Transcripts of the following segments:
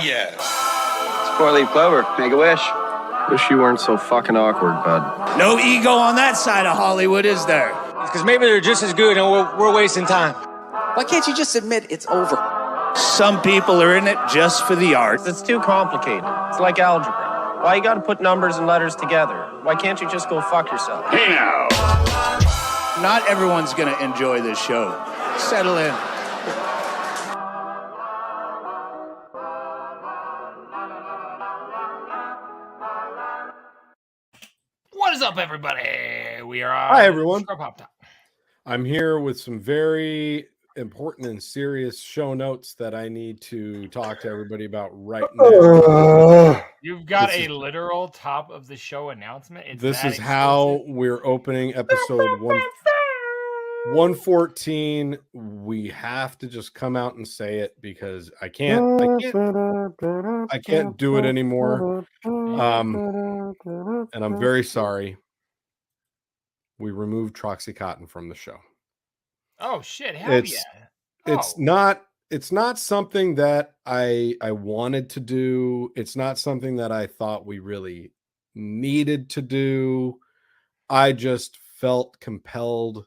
yes. It's four-leaf clover. Make a wish. Wish you weren't so fucking awkward, bud. No ego on that side of Hollywood, is there? Because maybe they're just as good and we're wasting time. Why can't you just admit it's over? Some people are in it just for the art. It's too complicated. It's like algebra. Why you gotta put numbers and letters together? Why can't you just go fuck yourself? Hey now. Not everyone's going to enjoy this show. Settle in. What is up, everybody? We are Hi, everyone. Scrub Hop Top. I'm here with some very important and serious show notes that I need to talk to everybody about right now. You've got a literal top of the show announcement. This is how we're opening episode 114. We have to just come out and say it because I can't do it anymore. And I'm very sorry. We removed Troxy Cotton from the show. Oh shit! Hell yeah! It's not something that I wanted to do. It's not something that I thought we really needed to do. I just felt compelled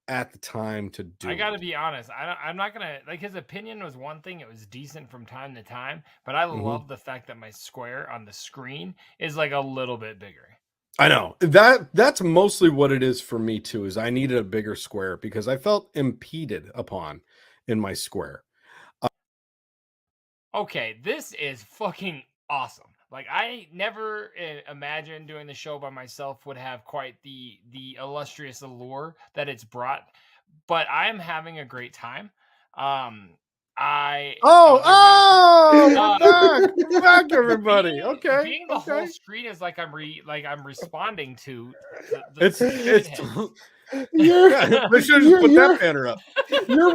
at the time to do. I gotta be honest. I'm not gonna like his opinion was one thing. It was decent from time to time, but I love the fact that my square on the screen is like a little bit bigger. I know that's mostly what it is for me too, is I needed a bigger square because I felt impeded upon in my square. Okay, this is fucking awesome. Like I never imagined doing the show by myself would have quite the illustrious allure that it's brought, but I am having a great time. We're back, everybody. Okay, being the whole screen is like I'm responding to. They should have just put that banner up. Your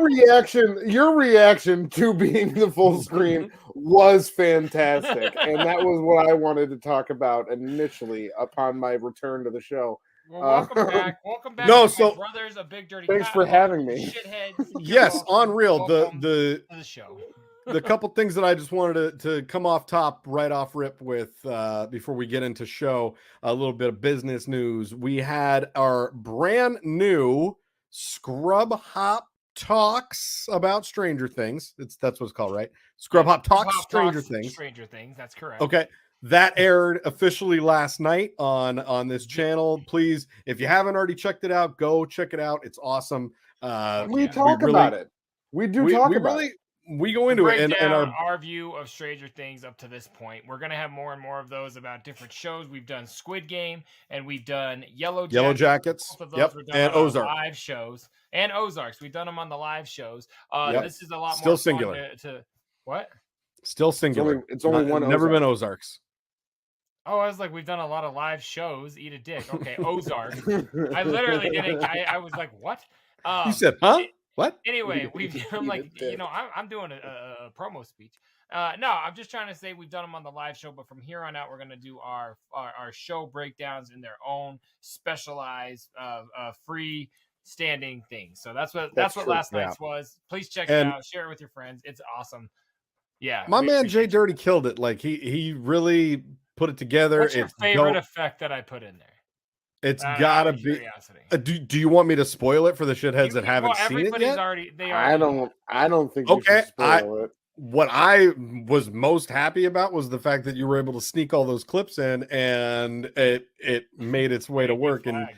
reaction to being the full screen was fantastic, and that was what I wanted to talk about initially upon my return to the show. Well, welcome back. Welcome back. No, to my brothers, a big dirty. Thanks for having me. Shitheads. Yes, on real. The show. The couple things that I just wanted to come off top, right off rip with before we get into show, a little bit of business news. We had our brand new Scrub Hop Talks about Stranger Things. That's what it's called, right? Scrub Hop Talks Stranger Things. Stranger Things. That's correct. Okay. That aired officially last night on this channel. Please, if you haven't already checked it out, go check it out. It's awesome. We talk about it. We talk about it. We go into it and our view of Stranger Things up to this point. We're gonna have more and more of those about different shows. We've done Squid Game and we've done Yellow Jackets. Yep, and Ozark live shows and Ozarks. We've done them on the live shows. This is a lot still more singular. to what? Still singular. It's only one. Never been Ozarks. Oh, I was like, we've done a lot of live shows. Eat a dick. Okay, Ozark. I literally didn't. I was like, what? You said, huh? What? Anyway, I'm like, I'm doing a promo speech. No, I'm just trying to say we've done them on the live show, but from here on out, we're going to do our show breakdowns in their own specialized, free standing things. So that's what last night's was. Please check it out. Share it with your friends. It's awesome. Yeah. JDirty killed it. Like he really put it together. What's your favorite effect that I put in there? It's gotta be. Do you want me to spoil it for the shitheads that haven't seen it yet? I don't think. You should spoil it. What I was most happy about was the fact that you were able to sneak all those clips in, and it made its way to work, and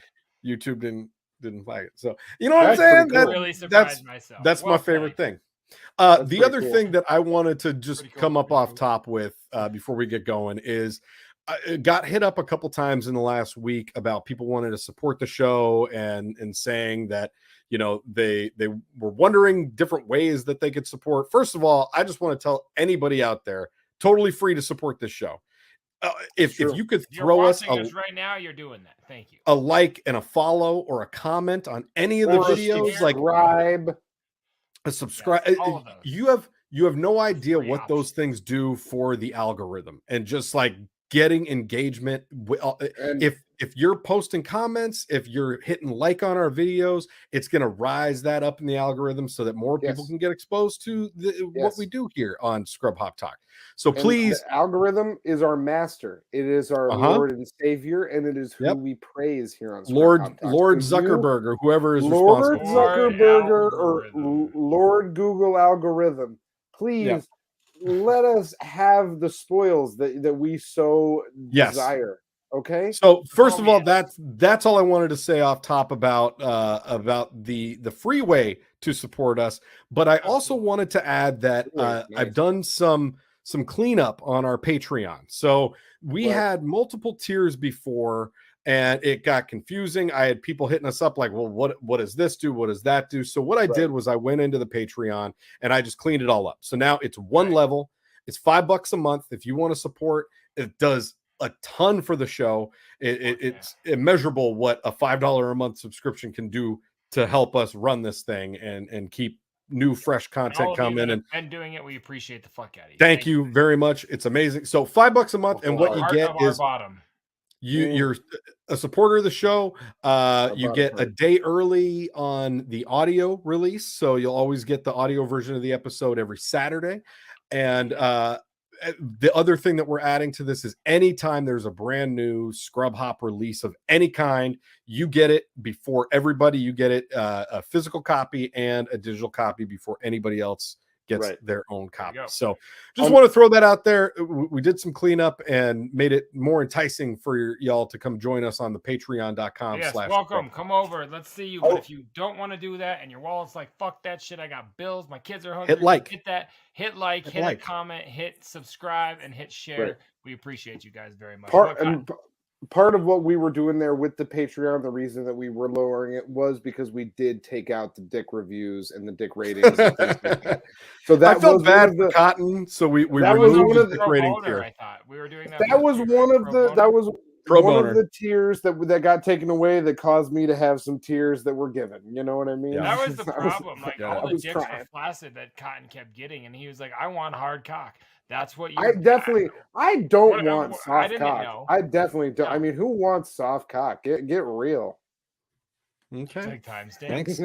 YouTube didn't flag it. So you know what I'm saying? Cool. Really surprised myself. That's my favorite thing. The other thing that I wanted to just come up off top with before we get going is. Got hit up a couple times in the last week about people wanting to support the show and saying that, they were wondering different ways that they could support. First of all, I just want to tell anybody out there, totally free to support this show. If you could throw us right now, you're doing that. Thank you. A like and a follow or a comment on any of the videos, a subscribe. You have no idea what those things do for the algorithm and just like getting engagement. if you're posting comments, if you're hitting like on our videos, it's going to rise that up in the algorithm so that more people can get exposed to what we do here on Scrub Hop Talk. So please, the algorithm is our master. It is our Lord and Savior, and it is who we praise here on Scrub Hop Talk. Lord Zuckerberg or whoever is Lord responsible. Zuckerberg or Lord Google algorithm, please let us have the spoils that we so desire. Okay. So first of all, that's all I wanted to say off top about the free way to support us. But I also wanted to add that I've done some cleanup on our Patreon. So we had multiple tiers before, and it got confusing. I had people hitting us up like, well, what does this do? What does that do? So what I did was I went into the Patreon and I just cleaned it all up. So now it's one level. It's $5 a month. If you want to support, it does a ton for the show. It's immeasurable what a $5 a month subscription can do to help us run this thing and keep new fresh content coming. And doing it, we appreciate the fuck out of you. Thank you very much. It's amazing. So $5 a month, and what you get is you're a supporter of the show. You get a day early on the audio release, so you'll always get the audio version of the episode every Saturday. And the other thing that we're adding to this is anytime there's a brand new Scrub Hop release of any kind, you get it before everybody. You get it a physical copy and a digital copy before anybody else gets their own copy. So just want to throw that out there. We did some cleanup and made it more enticing for y'all to come join us on the patreon.com. Yes, welcome. Come over. Let's see you. But if you don't want to do that and your wallet's like, fuck that shit, I got bills, my kids are hungry, hit a comment, hit subscribe, and hit share. We appreciate you guys very much. Part of what we were doing there with the Patreon, the reason that we were lowering it was because we did take out the dick reviews and the dick ratings. So that I felt bad for Cotton, so we removed the dick rating tier. I thought we were doing that. That was one of the tiers that got taken away that caused me to have some tears that were given. You know what I mean? That was the problem. All the dicks were flaccid that Cotton kept getting, and he was like, "I want hard cock." That's what you. I don't want soft cock. I definitely don't. I mean, who wants soft cock? Get real. Okay. Big time, thanks.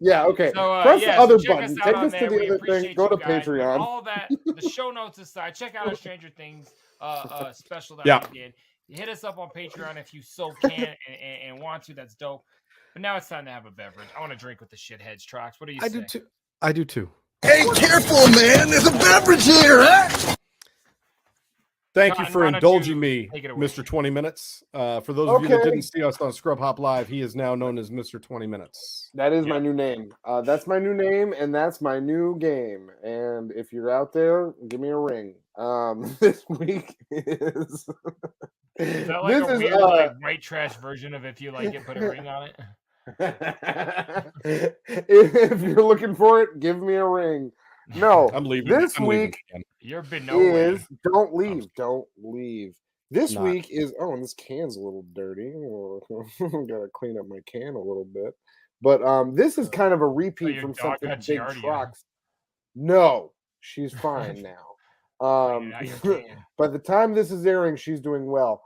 Yeah. Okay. So, press the other button. Take us to the other thing. Go to Patreon. All that, the show notes aside, check out our Stranger Things special that we did. Hit us up on Patreon if you so can and want to. That's dope. But now it's time to have a beverage. I want to drink with the shitheads, Trox. What do you say? I do too. Hey, careful, man. There's a beverage here, huh? Thank you for indulging me, Mr. 20 Minutes. For those of you that didn't see us on Scrub Hop Live, he is now known as Mr. 20 Minutes. That is my new name. That's my new name, and that's my new game. And if you're out there, give me a ring. This week is... Is that like a weird white trash version of if you like it, put a ring on it? If you're looking for it, give me a ring. No, I'm leaving. This week don't leave. This week is and this can's a little dirty. Gotta clean up my can a little bit. But this is kind of a repeat from something big Trox. No, she's fine now. By the time this is airing, she's doing well.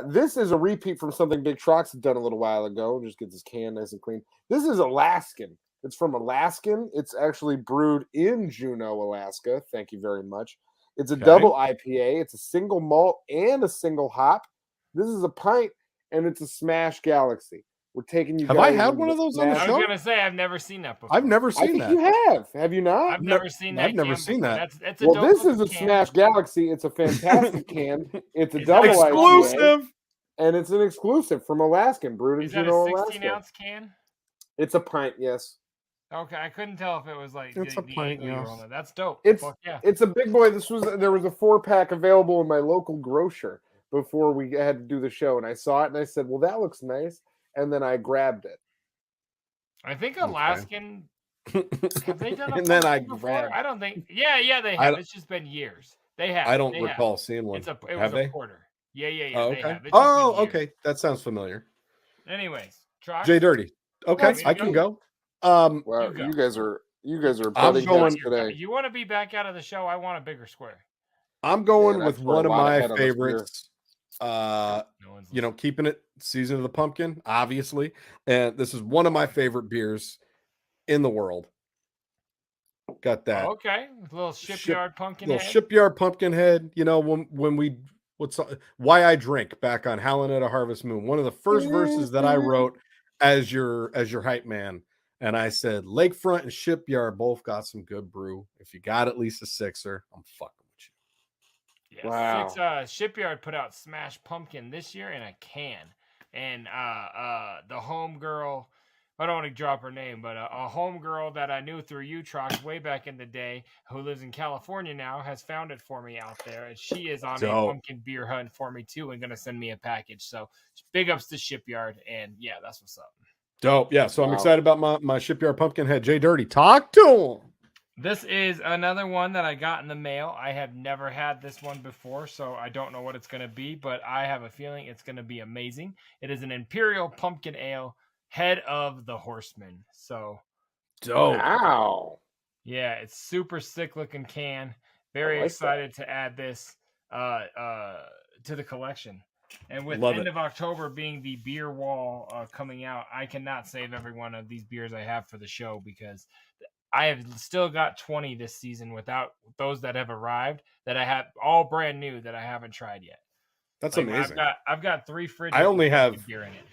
This is a repeat from something Big Trox had done a little while ago. Just get this can nice and clean. This is Alaskan. It's from Alaskan. It's actually brewed in Juneau, Alaska. Thank you very much. It's a double IPA. It's a single malt and a single hop. This is a pint, and it's a Smash Galaxy. We're taking you. Have I had one of those on the show? I was gonna say I've never seen that before. I've never seen that. You have? Have you not? I've never seen that. I've never seen that. That's well, this is a Smash Galaxy. It's a fantastic can. It's a double exclusive, IPA, and it's an exclusive from Alaskan, brewed in Juneau, Alaska. Is that a 16-ounce can? It's a pint, yes. Okay, I couldn't tell if it was like it's a pint. Yeah, that's dope. It's a big boy. There was a 4-pack available in my local grocer before we had to do the show, and I saw it and I said, "Well, that looks nice," and then I grabbed it. I think Alaskan. Have they done a and then I before? grabbed. I don't think. Yeah, they have. It's just been years. They have. I don't recall seeing one. It was a porter. Yeah. Oh, okay. Okay. That sounds familiar. Anyways, Trox. JDirty. Okay, I can go. Wow, you guys are butting heads today. You want to be back out of the show? I want a bigger square. I'm going with one of my favorites. Keeping it season of the pumpkin, obviously. And this is one of my favorite beers in the world. Got that. Okay. A little shipyard pumpkin head. Shipyard pumpkin head. Why I drink back on Howlin' at a Harvest Moon. One of the first verses that I wrote as your hype man. And I said, Lakefront and Shipyard both got some good brew. If you got at least a sixer, I'm fucking with you. Yeah, wow. Shipyard put out Smash Pumpkin this year in a can. And the homegirl, I don't want to drop her name, but a homegirl that I knew through you, Trox, way back in the day, who lives in California now, has found it for me out there. And she is on a pumpkin beer hunt for me, too, and going to send me a package. So big ups to Shipyard. And, yeah, that's what's up. Dope. Yeah, so I'm excited about my Shipyard pumpkin head. JDirty, talk to him. This is another one that I got in the mail. I have never had this one before, so I don't know what it's going to be, but I have a feeling it's going to be amazing. It is an Imperial Pumpkin Ale, Head of the Horseman. So, dope. Wow. Yeah, it's super sick looking can. Very excited to add this to the collection. And with end of October being the beer wall coming out, I cannot save every one of these beers I have for the show because I have still got 20 this season without those that have arrived that I have all brand new that I haven't tried yet. That's amazing. I've got 3 fridges. I only have beer in it.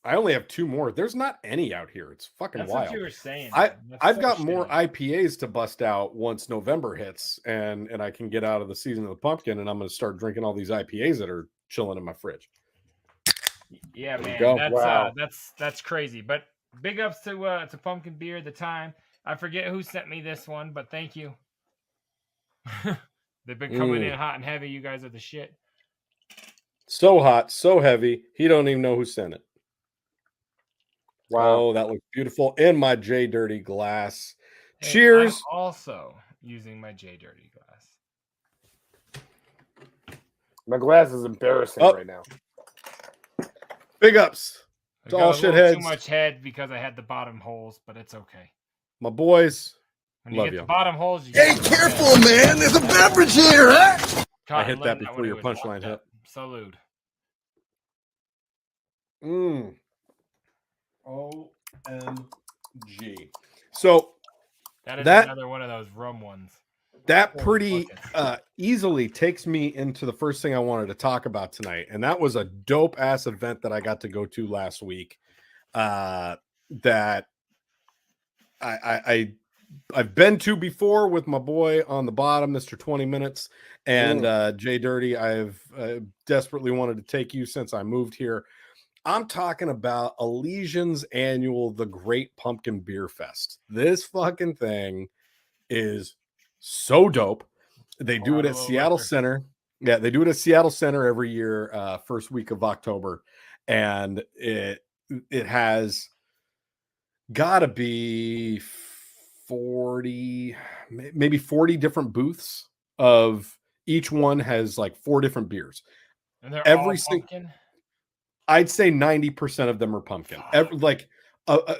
I only have 2 more. There's not any out here. It's fucking That's wild. What you were saying. I've got more IPAs to bust out once November hits and I can get out of the season of the pumpkin and I'm going to start drinking all these IPAs that are chilling in my fridge. Yeah, man. That's crazy. But big ups to Pumpkin Beer, the time. I forget who sent me this one, but thank you. They've been coming in hot and heavy. You guys are the shit. So hot, so heavy. He don't even know who sent it. Wow. Oh, that looks beautiful. In my JDirty glass. Hey, cheers. I'm also using my JDirty glass. My glass is embarrassing right now. Big ups to all shitheads. Too much head because I had the bottom holes, but it's okay. My boys, when you love get the bottom holes, you hey, careful, man! There's a beverage here, huh? I hit that before your punchline hit. Salute. OMG. So that is another one of those rum ones. That pretty easily takes me into the first thing I wanted to talk about tonight, and that was a dope ass event that I got to go to last week. That I've been to before with my boy on the bottom, Mr. 20 Minutes, and JDirty. I've desperately wanted to take you since I moved here. I'm talking about Elysian's annual The Great Pumpkin Beer Fest. This fucking thing is so dope. They do it at Seattle Center. Yeah, they do it at Seattle Center every year, first week of October, and it has got to be 40, maybe 40 different booths. Of each one has like 4 different beers. And they're all pumpkin. I'd say 90% of them are pumpkin.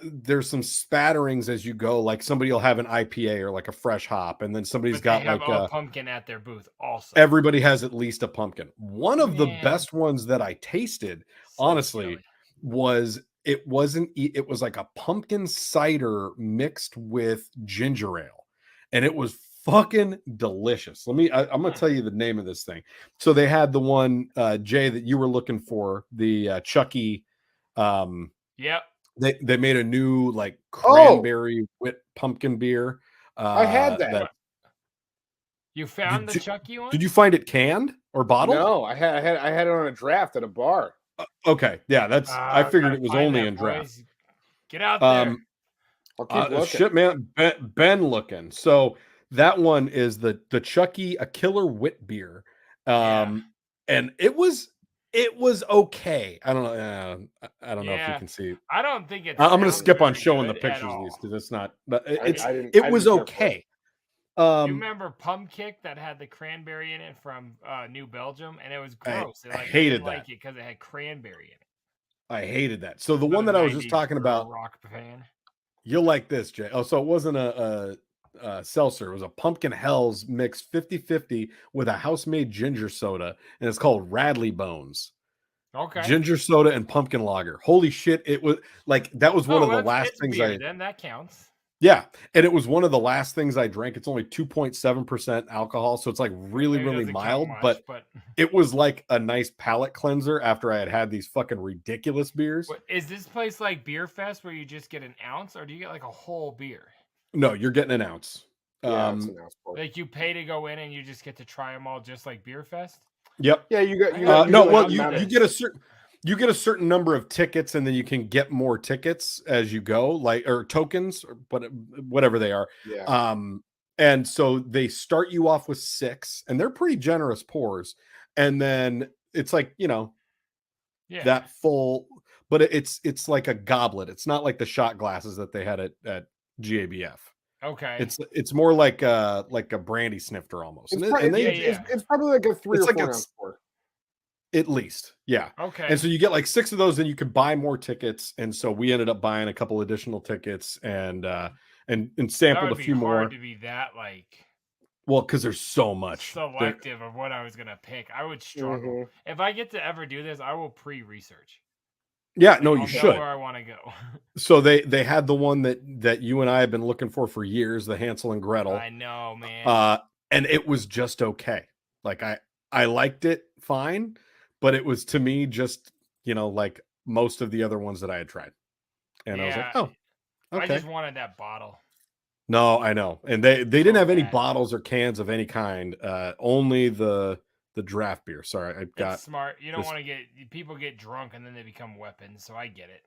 There's some spatterings as you go. Like somebody will have an IPA or like a fresh hop, and then somebody's got like a pumpkin at their booth. Also, everybody has at least a pumpkin. One of the best ones that I tasted, honestly, was it was like a pumpkin cider mixed with ginger ale, and it was fucking delicious. I'm gonna tell you the name of this thing. So they had the one Jay that you were looking for, the Chucky. Yep. They made a new like cranberry wit pumpkin beer. I had that. You found the Chucky one? Did you find it canned or bottled? No, I had it on a draft at a bar. Okay, yeah, that's. I figured it was only in draft. Get out there. I'll keep looking. Shit, man, Ben looking. So that one is the Chucky a Killer Wit beer, and it was okay. I don't know. I don't know if you can see. I don't think it's. I'm going to skip on showing the pictures of these because it's not. But it was okay. You remember Pump Kick that had the cranberry in it from New Belgium, and it was gross. I hated that. Like it because it had cranberry in it. I hated that. So the one that I was just talking about, rock fan. you'll like this, Jay. Oh, so it wasn't a seltzer. It was a Pumpkin Hells mixed 50-50 with a house-made ginger soda, and it's called Radley Bones. Okay. Ginger soda and pumpkin lager. Holy shit! It was like that was one of the last things beer, then that counts. Yeah, and it was one of the last things I drank. It's only 2.7% alcohol, so it's like really mild, but it was like a nice palate cleanser after I had these fucking ridiculous beers. Is this place like Beer Fest where you just get an ounce, or do you get like a whole beer? No, you're getting an ounce. Yeah, it's an ounce. Like you pay to go in and you just get to try them all, just like Beer Fest. Yep. Yeah, you get you get a certain number of tickets, and then you can get more tickets as you go, like or tokens or whatever they are. Yeah. And so they start you off with 6, and they're pretty generous pours, and then it's like that full, but it's like a goblet. It's not like the shot glasses that they had at GABF. Okay. It's more like a brandy snifter almost. It's probably like a 3 or 4 ounce pour. At least. Yeah. Okay. And so you get like 6 of those, and you can buy more tickets. And so we ended up buying a couple additional tickets and sampled a few more. To be that well, because there's so much selective of what I was gonna pick. I would struggle. If I get to ever do this, I will pre-research. Yeah, no, you should. Where I want to go. So they had the one that you and I have been looking for years, the Hansel and Gretel. I know, man. And it was just okay. Like I liked it fine, but it was to me just like most of the other ones that I had tried. And I was like, oh, okay. I just wanted that bottle. No, I know. And they didn't have any bottles or cans of any kind. Only the draft beer. Sorry, I got it's smart. You don't want to people get drunk and then they become weapons. So I get it.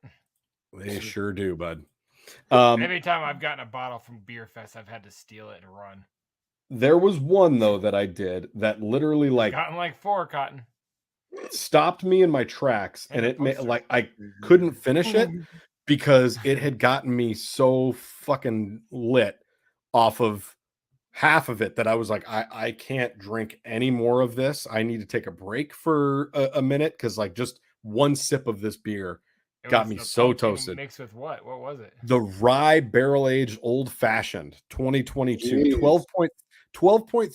They sure do, bud. Every time I've gotten a bottle from Beer Fest, I've had to steal it and run. There was one though that I did that literally gotten like 4 cotton. Stopped me in my tracks, and it made I couldn't finish it because it had gotten me so fucking lit off of half of it that I was like, I can't drink any more of this. I need to take a break for a minute because just one sip of this beer got me so toasted. Mixed with what? What was it? The rye barrel aged old fashioned 2022, 12.3%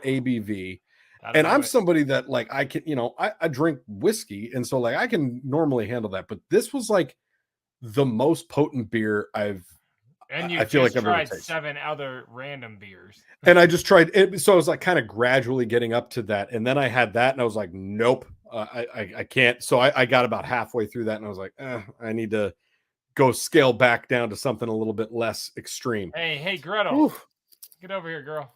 ABV. And I'm somebody that I can, I drink whiskey, and so I can normally handle that. But this was the most potent beer I feel like I've ever tasted. 7 other random beers. And I just tried it. So I was kind of gradually getting up to that. And then I had that, and I was like, nope, I can't. So I got about halfway through that, and I was like, I need to go scale back down to something a little bit less extreme. Hey, Gretel. Oof. Get over here, girl.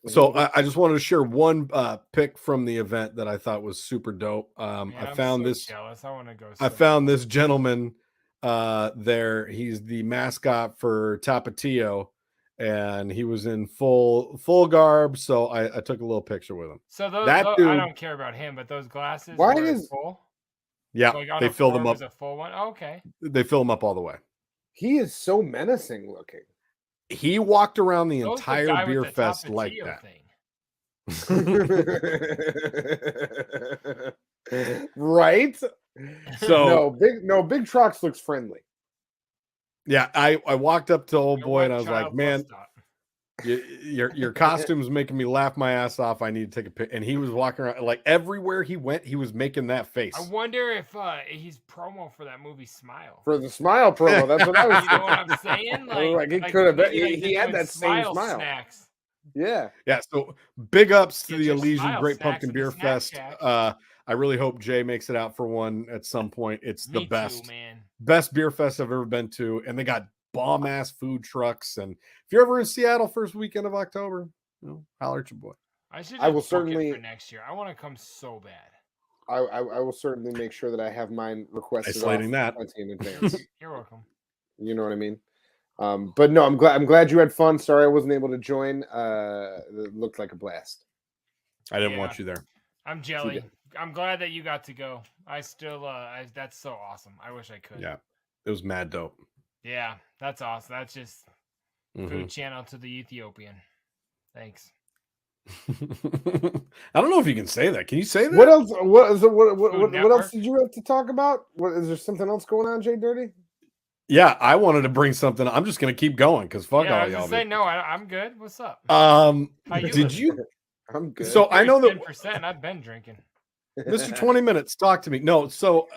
So I just wanted to share one pick from the event that I thought was super dope. I found this. Jealous. I want to go. I found this gentleman there. He's the mascot for Tapatio, and he was in full garb. So I took a little picture with him. So dude, I don't care about him, but those glasses. Why is full? Yeah, they fill them up. A full one. Oh, okay. They fill them up all the way. He is so menacing looking. He walked around the entire Beer Fest like that. Right? So Big Trox looks friendly. Yeah, I walked up to old boy and I was like, man, your costume's making me laugh my ass off. I need to take a pic. And he was walking around everywhere he went, he was making that face. I wonder if he's promo for that movie Smile. For the Smile promo, that's what I was. You know what I'm saying? He could have been. He had that same smile. Snacks. Yeah. So big ups to the Elysian Great Pumpkin Beer Fest. I really hope Jay makes it out for one at some point. It's the best beer fest I've ever been to, and they got bomb ass food trucks. And if you're ever in Seattle first weekend of October, holler at your boy. I will certainly for next year. I want to come so bad. I will certainly make sure that I have mine requested in advance. You're welcome. You know what I mean? But no, I'm glad you had fun. Sorry I wasn't able to join. It looked like a blast. I didn't want you there. I'm jelly. I'm glad that you got to go. I still that's so awesome. I wish I could. Yeah. It was mad dope. Yeah, that's awesome. That's just food channel to the Ethiopian. Thanks. I don't know if you can say that. Can you say that? What else? What else did you have to talk about? What is there something else going on, JDirty? Yeah, I wanted to bring something. I'm just gonna keep going because fuck Yeah, I all was y'all. gonna say no. I'm good. What's up? How you did living? you? I'm good. So I know that 10%. I've been drinking. Mr. 20 Minutes, talk to me. No, so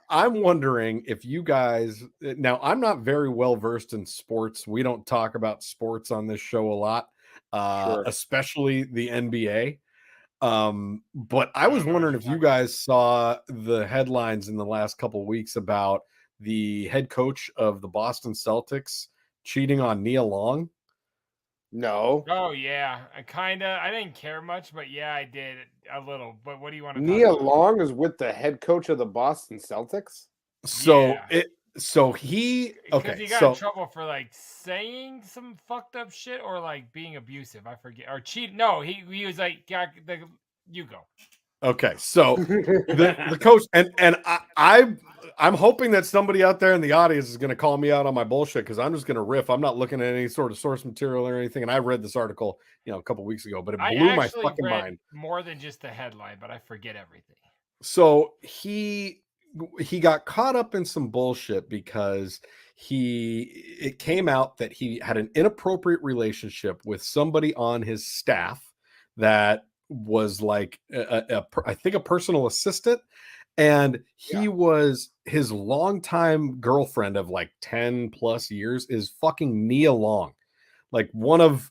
I'm wondering if you guys now I'm not very well versed in sports. We don't talk about sports on this show a lot, Sure. especially the NBA. But I was know what wondering you're if you talking about. guys saw the headlines in the last couple of weeks about the head coach of the Boston Celtics cheating on Nia Long. No. Oh yeah, I didn't care much, but yeah, I did a little. But what do you want to talk Nia about? Long is with the head coach of the Boston Celtics. So Yeah. he Because he got in trouble for like saying some fucked up shit or like being abusive. I forget or cheat. No, he was like, you go. Okay, so the coach and I'm hoping that somebody out there in the audience is going to call me out on my bullshit because I'm just going to riff. I'm not looking at any sort of source material or anything. And I read this article, a couple weeks ago, but it I blew my actually fucking read mind. more than just the headline, but I forget everything. So he got caught up in some bullshit because it came out that he had an inappropriate relationship with somebody on his staff that was like I think a personal assistant, and he was his longtime girlfriend of like 10 plus years is fucking Nia Long, like one of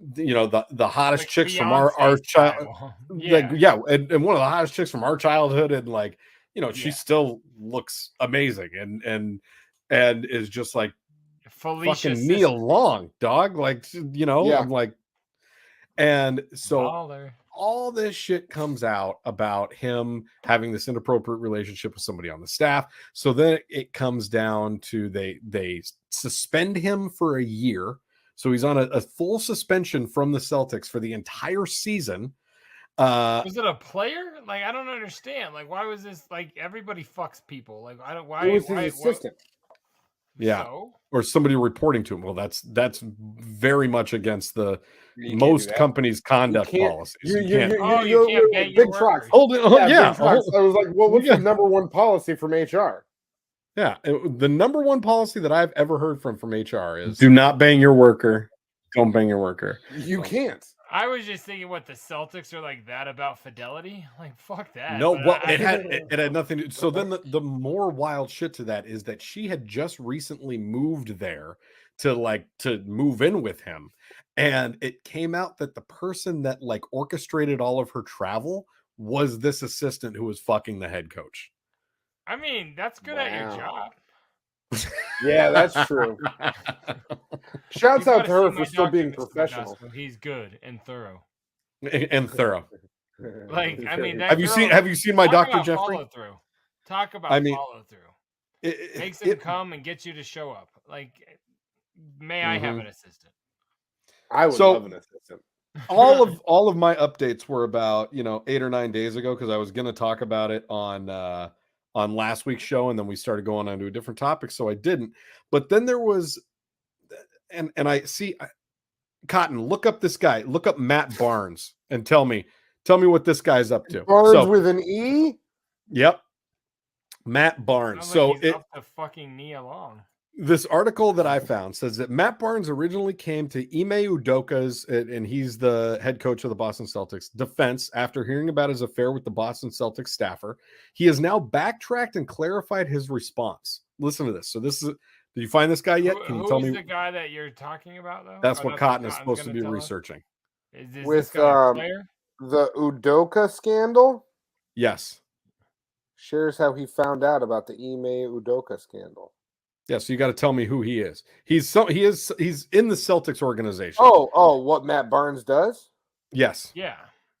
the hottest Like chicks from our Beyonce child. style. Like, yeah, and one of the hottest chicks from our childhood, and like she still looks amazing and is just like Felicia fucking Nia Long, dog. Like, I'm like, and so Baller. all this shit comes out about him having this inappropriate relationship with somebody on the staff. So then it comes down to they suspend him for a year. So he's on a full suspension from the Celtics for the entire season. Was it a player? Like, I don't understand. Like, why was this like everybody fucks people? Like, I don't. Why? It was his assistant. Yeah, So? or somebody reporting to him. Well, that's very much against the You most companies' conduct policies. You can't bang your Big Trox. workers. Hold it. Yeah, Big Trox. I was like, well, what's the number one policy from HR? Yeah, the number one policy that I've ever heard from HR is do not bang your worker. Don't bang your worker. You can't. I was just thinking, what the Celtics are like that about fidelity? Like, fuck that. No, But well, it had nothing to. So then the more wild shit to that is that she had just recently moved there to move in with him, and it came out that the person that like orchestrated all of her travel was this assistant who was fucking the head coach. I mean, that's good at your job. Yeah, that's true. Shouts out to her for still being professional. He's good and thorough. And thorough. Like, I mean, have you seen my Dr. Jeffrey? Follow through. Talk about follow through. Makes him come and gets you to show up. Like, may I have an assistant? I would love an assistant. all of my updates were about 8 or 9 days ago because I was going to talk about it on last week's show, and then we started going on to a different topic, so I didn't. But then there was, and I see, Cotton, look up this guy, look up Matt Barnes, and tell me what this guy's up to. Barnes with an E. Yep, Matt Barnes. So he's up to fucking Nia Long. This article that I found says that Matt Barnes originally came to Ime Udoka's, and he's the head coach of the Boston Celtics, defense after hearing about his affair with the Boston Celtics staffer. He has now backtracked and clarified his response. Listen to this. So this is, did you find this guy yet? Can you tell me? Who's the guy that you're talking about, though? That's what Cotton is supposed to be researching. Is this with guy a player? The Udoka scandal? Yes. Shares how he found out about the Ime Udoka scandal. Yeah, so you got to tell me who he is. He's in the Celtics organization. Oh, what Matt Barnes does? Yes. Yeah.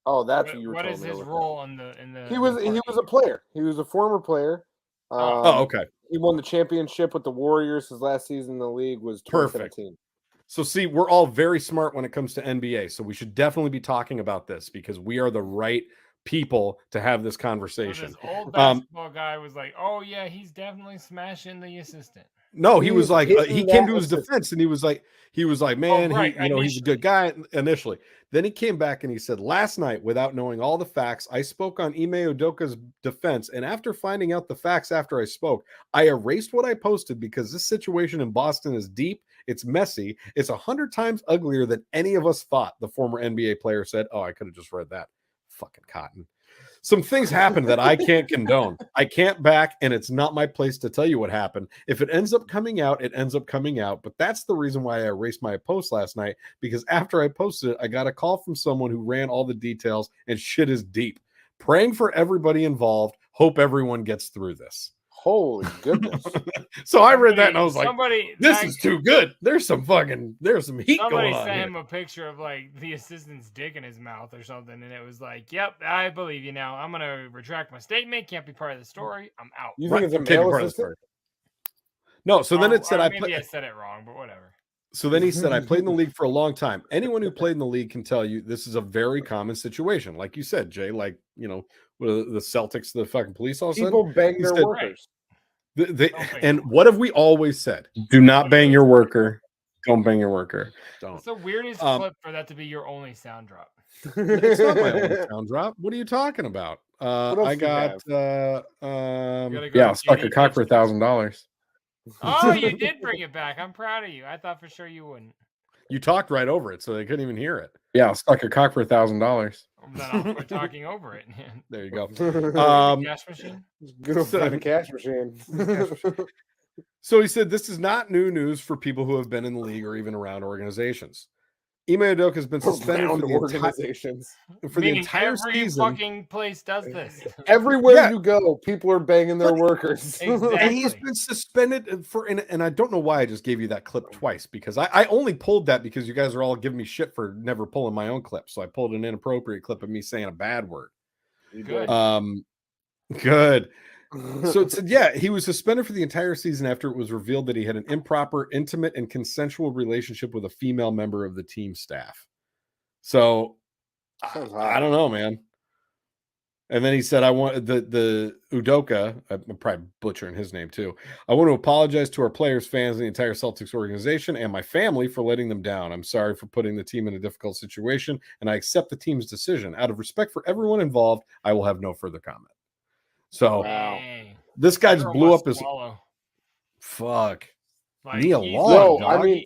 Oh, that's what you were What telling is me. his role in the? He was a player. He was a former player. Okay. He won the championship with the Warriors. His last season in the league was 2017. Perfect. So see, we're all very smart when it comes to NBA. So we should definitely be talking about this because we are the right people to have this conversation. So this old basketball guy was like, "Oh yeah, he's definitely smashing the assistant." No, he was like, he hitting came that to his assist. defense and he was like, man, right, he's a good guy initially. Then he came back and he said, last night, without knowing all the facts, I spoke on Ime Udoka's defense. And after finding out the facts after I spoke, I erased what I posted because this situation in Boston is deep. It's messy. It's 100 times uglier than any of us thought, the former NBA player said. Oh, I could have just read that. Fucking Cotton. Some things happened that I can't condone. I can't back, and it's not my place to tell you what happened. If it ends up coming out, it ends up coming out. But that's the reason why I erased my post last night, because after I posted it, I got a call from someone who ran all the details, and shit is deep. Praying for everybody involved. Hope everyone gets through this. Holy goodness. So I read that and I was like, this like, is too good. There's some heat going somebody on. sent Here. him a picture of like the assistant's dick in his mouth or something, and it was like, yep, I believe you now. I'm gonna retract my statement. Can't be part of the story. I'm out. You think it's a male assistant? No, so then it said I said it wrong, but whatever. So then he said, I played in the league for a long time. Anyone who played in the league can tell you this is a very common situation. Like you said, Jay, like, the Celtics, the fucking police all of a sudden. People bang their workers. And what have we always said? Do not bang your worker. Don't bang your worker. Don't. It's the weirdest clip for that to be your only sound drop. It's not my only sound drop. What are you talking about? I got I'll suck a cock for $1,000. Oh, you did bring it back. I'm proud of you. I thought for sure you wouldn't. You talked right over it, so they couldn't even hear it. Yeah, I'll suck a cock for $1,000. Then I'll quit talking over it. There you go. Cash machine. Go find a cash machine. So he said this is not new news for people who have been in the league or even around organizations. Ime Udoka has been suspended for the entire every season. Fucking place does this. Everywhere you go, people are banging their workers. Exactly. And he's been suspended for, and I don't know why I just gave you that clip twice, because I only pulled that because you guys are all giving me shit for never pulling my own clip. So I pulled an inappropriate clip of me saying a bad word. Good. Good. So it said, yeah, he was suspended for the entire season after it was revealed that he had an improper, intimate, and consensual relationship with a female member of the team staff. So I don't know, man. And then he said, I want the Udoka, I'm probably butchering his name too. I want to apologize to our players, fans, and the entire Celtics organization and my family for letting them down. I'm sorry for putting the team in a difficult situation, and I accept the team's decision. Out of respect for everyone involved, I will have no further comment. So this guy just blew up his fuck. Like, Nia Long. I mean,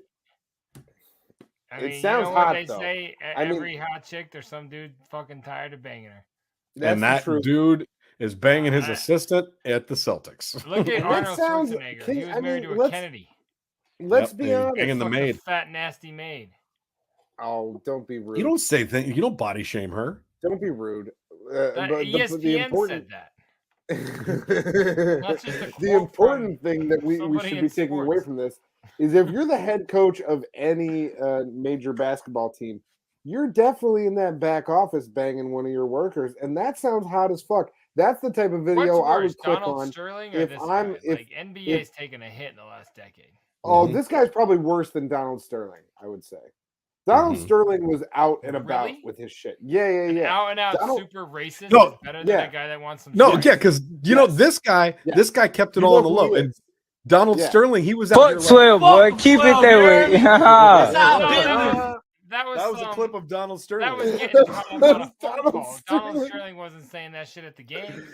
it sounds you know hot, they though. say every hot chick, there's some dude fucking tired of banging her. And that dude is banging his assistant at the Celtics. Look at Arnold Schwarzenegger. He was married to a Kennedy. Let's be honest. Banging the maid. Fat, nasty maid. Oh, don't be rude. You don't say things. You don't body shame her. Don't be rude. ESPN said that. The important thing that we should be taking away from this is if you're the head coach of any major basketball team, you're definitely in that back office banging one of your workers, and that sounds hot as fuck. That's the type of video I would click Donald on. Sterling if I'm if NBA's taken a hit in the last decade. Oh, this guy's probably worse than Donald Sterling, I would say. Donald Sterling was out and about with his shit. Yeah. Out and out super racist. No, is better than a guy that wants some. No, because this guy kept it all on the low. And Donald Sterling, he was out Foot swell, boy. Keep it that way. That was a clip of Donald Sterling. That was getting caught up on a phone call. Donald Sterling wasn't saying that shit at the game.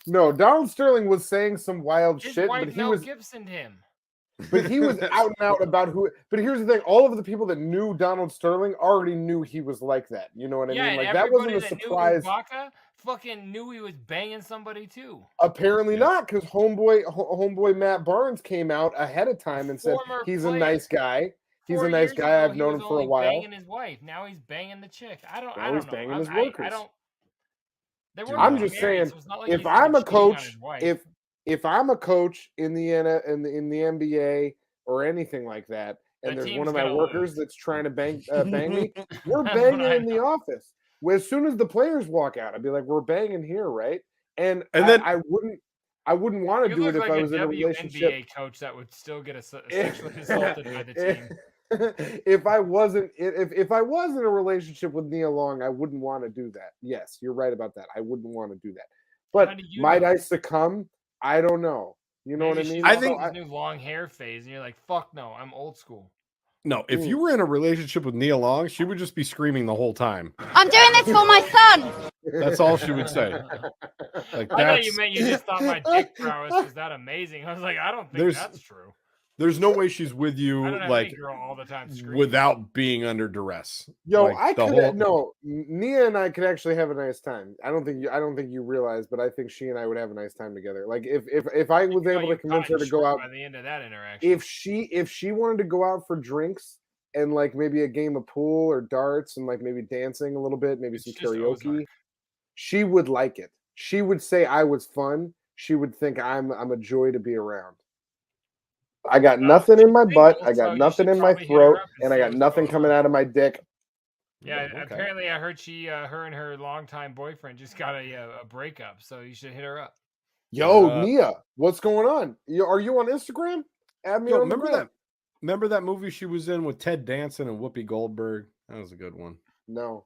No, Donald Sterling was saying some wild His shit, wife but he Mel was Gibsoned him. But he was out and out about who. But here's the thing: all of the people that knew Donald Sterling already knew he was like that. You know what I mean? Like that wasn't a surprise. Ibaka fucking knew he was banging somebody too. Apparently not, because homeboy Matt Barnes came out ahead of time and said he's a nice guy. He's a nice guy. I've known him for a while. Banging his wife. Now he's banging the chick. I don't know. Banging his workers. I'm just saying, if I'm a coach, if I'm a coach in the NBA or anything like that, and there's one of my workers that's trying to bang me, we're banging in the office. As soon as the players walk out, I'd be like, "We're banging here, right?" And then I wouldn't want to do it if I was in a relationship. WNBA coach that would still get sexually assaulted by the team. If I was in a relationship with Nia Long, I wouldn't want to do that. Yes, you're right about that. I wouldn't want to do that. But might I succumb? I don't know. You know what I mean? I think new long hair phase, and you're like, fuck no, I'm old school. No, if you were in a relationship with Nia Long, she would just be screaming the whole time. I'm doing this for my son. That's all she would say. Like, I thought you meant you just thought my dick prowess was that amazing. I was like, I don't think that's true. There's no way she's with you like girl all the time without being under duress. Yo, like, I could no. Nia and I could actually have a nice time. I don't think you realize, but I think she and I would have a nice time together. Like if I was able to convince her to go out by the end of that interaction. If she wanted to go out for drinks and like maybe a game of pool or darts and like maybe dancing a little bit, maybe some karaoke, she would like it. She would say I was fun. She would think I'm a joy to be around. I got nothing in my butt. I got nothing in my throat, and I got nothing coming out of my dick. Yeah, apparently I heard her and her longtime boyfriend just got a breakup, so you should hit her up. Yo, Nia, what's going on? Are you on Instagram? Add me on. Remember that movie she was in with Ted Danson and Whoopi Goldberg? That was a good one. No.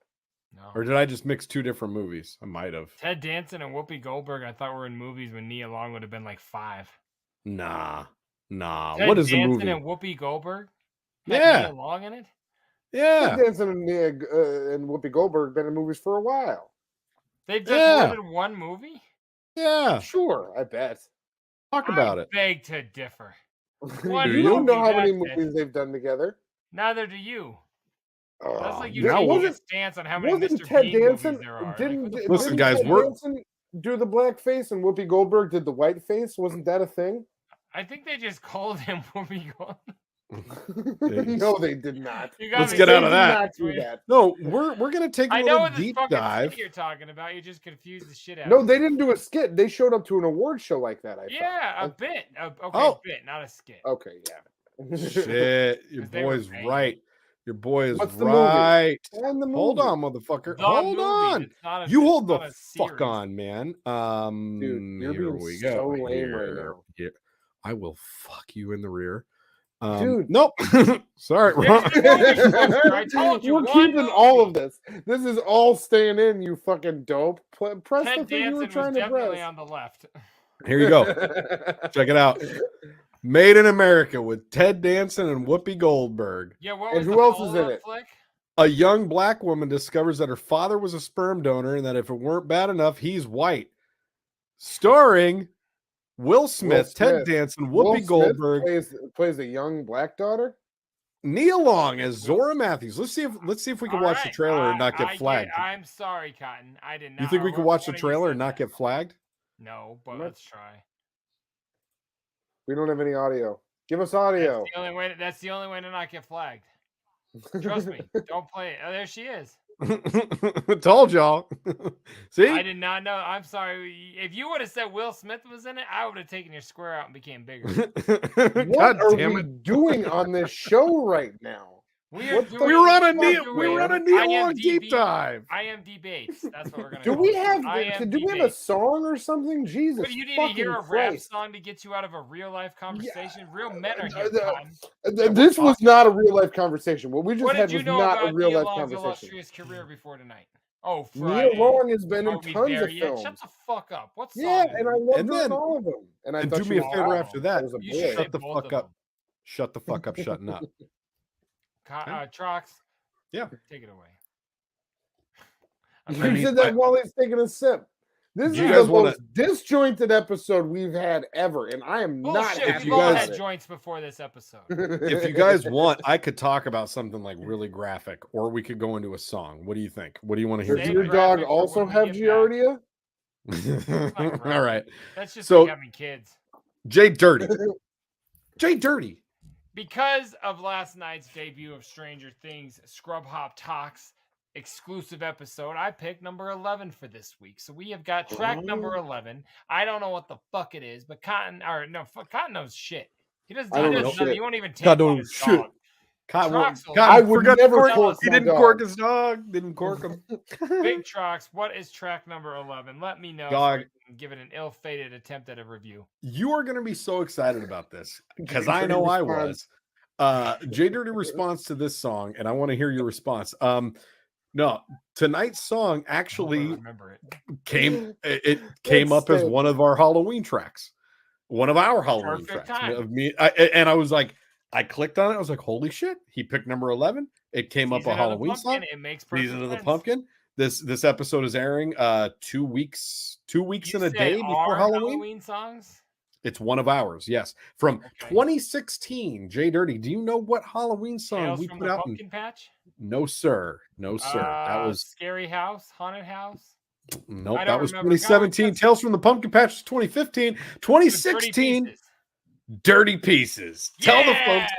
Or did I just mix two different movies? I might have. Ted Danson and Whoopi Goldberg, I thought were in movies when Nia Long would have been like 5. Nah. Ted What is Danson the movie? And Whoopi Goldberg? Yeah. Nia Long in it? Yeah. Ted Danson and Nia and Whoopi Goldberg been in movies for a while. They've done more than one movie? Yeah. Sure, I bet. Talk about it. Beg to differ. You don't know how many movies they've done together. Neither do you. That's like you now taking a stance on how many Mr. Ted Bean Danson movies there are. Listen, guys, Ted Danson do the black face and Whoopi Goldberg did the white face? Wasn't that a thing? I think they just called him Whoopi Goldberg. No, they did not. Let's get out of that. No, we're gonna take a little deep dive. You're talking about. You just confused the shit out. No, they didn't do a skit. They showed up to an award show like that. A bit. A bit, not a skit. Okay, yeah. Shit, your boy's right. Your boy is right. Hold on, motherfucker. Hold on. You hold the fuck on, man. Dude, you're here being we so go. lame right now. Here. I will fuck you in the rear. Dude, nope. Sorry, I told you. We're keeping all of this. This is all staying in. You fucking dope. Press Ted the thing you were Danson trying was to press. definitely on the left. Here you go. Check it out. Made in America with Ted Danson and Whoopi Goldberg. Yeah, what and who else is in it? Flick? A young black woman discovers that her father was a sperm donor and that if it weren't bad enough, he's white. Starring Will Smith, Ted Danson, Whoopi Goldberg plays a young black daughter. Nia Long as Zora Matthews. Let's see if we can watch the trailer and not get flagged. I'm sorry, Cotton. I did not. You think we can watch the trailer and not get flagged? No, but let's try. We don't have any audio. Give us audio. That's the only way to not get flagged. Trust me. Don't play it. Oh, there she is. Told y'all. See? I did not know. I'm sorry. If you would have said Will Smith was in it, I would have taken your square out and became bigger. What are we doing on this show right now? We were on a Nia Long deep dive. IMDb Bates. That's what we're gonna. Do we have a song or something? Jesus, but you need to hear a rap song to get you out of a real life conversation. Real men are here. This was not a real life conversation. What we just had was not a real life conversation. Illustrious career before tonight. Oh, Nia Long has been in tons of films. Shut the fuck up. What's and I loved all of them. And do me a favor after that. Shut the fuck up. Shut the fuck up. Shutting up. Trox, yeah, take it away. You said that while he's taking a sip. This is the most disjointed episode we've had ever, and I am not happy. We've all had joints before this episode. If you guys want, I could talk about something like really graphic, or we could go into a song. What do you think? What do you want to hear? Does your dog also have Giardia? All right. That's just like having kids. JDirty. JDirty. Because of last night's debut of Stranger Things Scrub Hop Talks exclusive episode, I picked number 11 for this week. So we have got track number 11. I don't know what the fuck it is, but Cotton knows shit. He doesn't know shit. He won't even take his dog. I would never cork. He didn't cork his dog. Didn't cork him. Big Trox, what is track number 11? Let me know. Dog. So I can give it an ill-fated attempt at a review. You are going to be so excited about this because I know I was. JDirty response to this song, and I want to hear your response. No, tonight's song actually came up as one of our Halloween tracks. one of our Halloween Perfect tracks time. of me. I was like, I clicked on it. I was like, holy shit! He picked number 11. It came up a Halloween song. It makes perfect Season of the sense. Pumpkin. This episode is airing 2 weeks and a day before Halloween songs. It's one of ours, yes, from 2016. JDirty, do you know what Halloween song Tales we from put the out? Pumpkin Patch? No, sir. That was Scary House, Haunted House. Nope, that was 2017. Tales from the Pumpkin Patch was 2015. 2016. Dirty Pieces. Tell the folks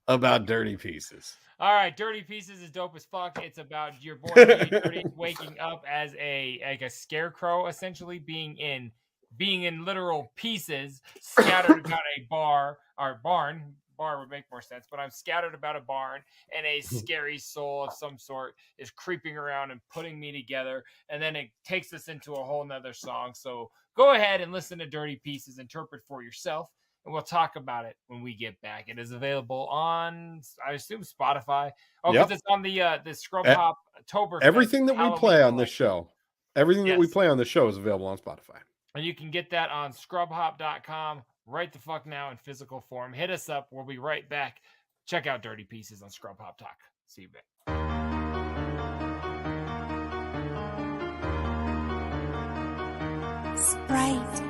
about Dirty Pieces. All right, Dirty Pieces is dope as fuck. It's about your boy Dirty waking up as a scarecrow, essentially being in literal pieces, scattered about a barn. Bar would make more sense, but I'm scattered about a barn, and a scary soul of some sort is creeping around and putting me together, and then it takes us into a whole nother song. So go ahead and listen to Dirty Pieces, interpret for yourself, and we'll talk about it when we get back. It is available on, I assume, Spotify. Oh, because it's on the Scrub Hop October. Everything that we play on this show, that we play on the show is available on Spotify. And you can get that on scrubhop.com right the fuck now in physical form. Hit us up. We'll be right back. Check out Dirty Pieces on Scrub Hop Talk. See you back. Sprite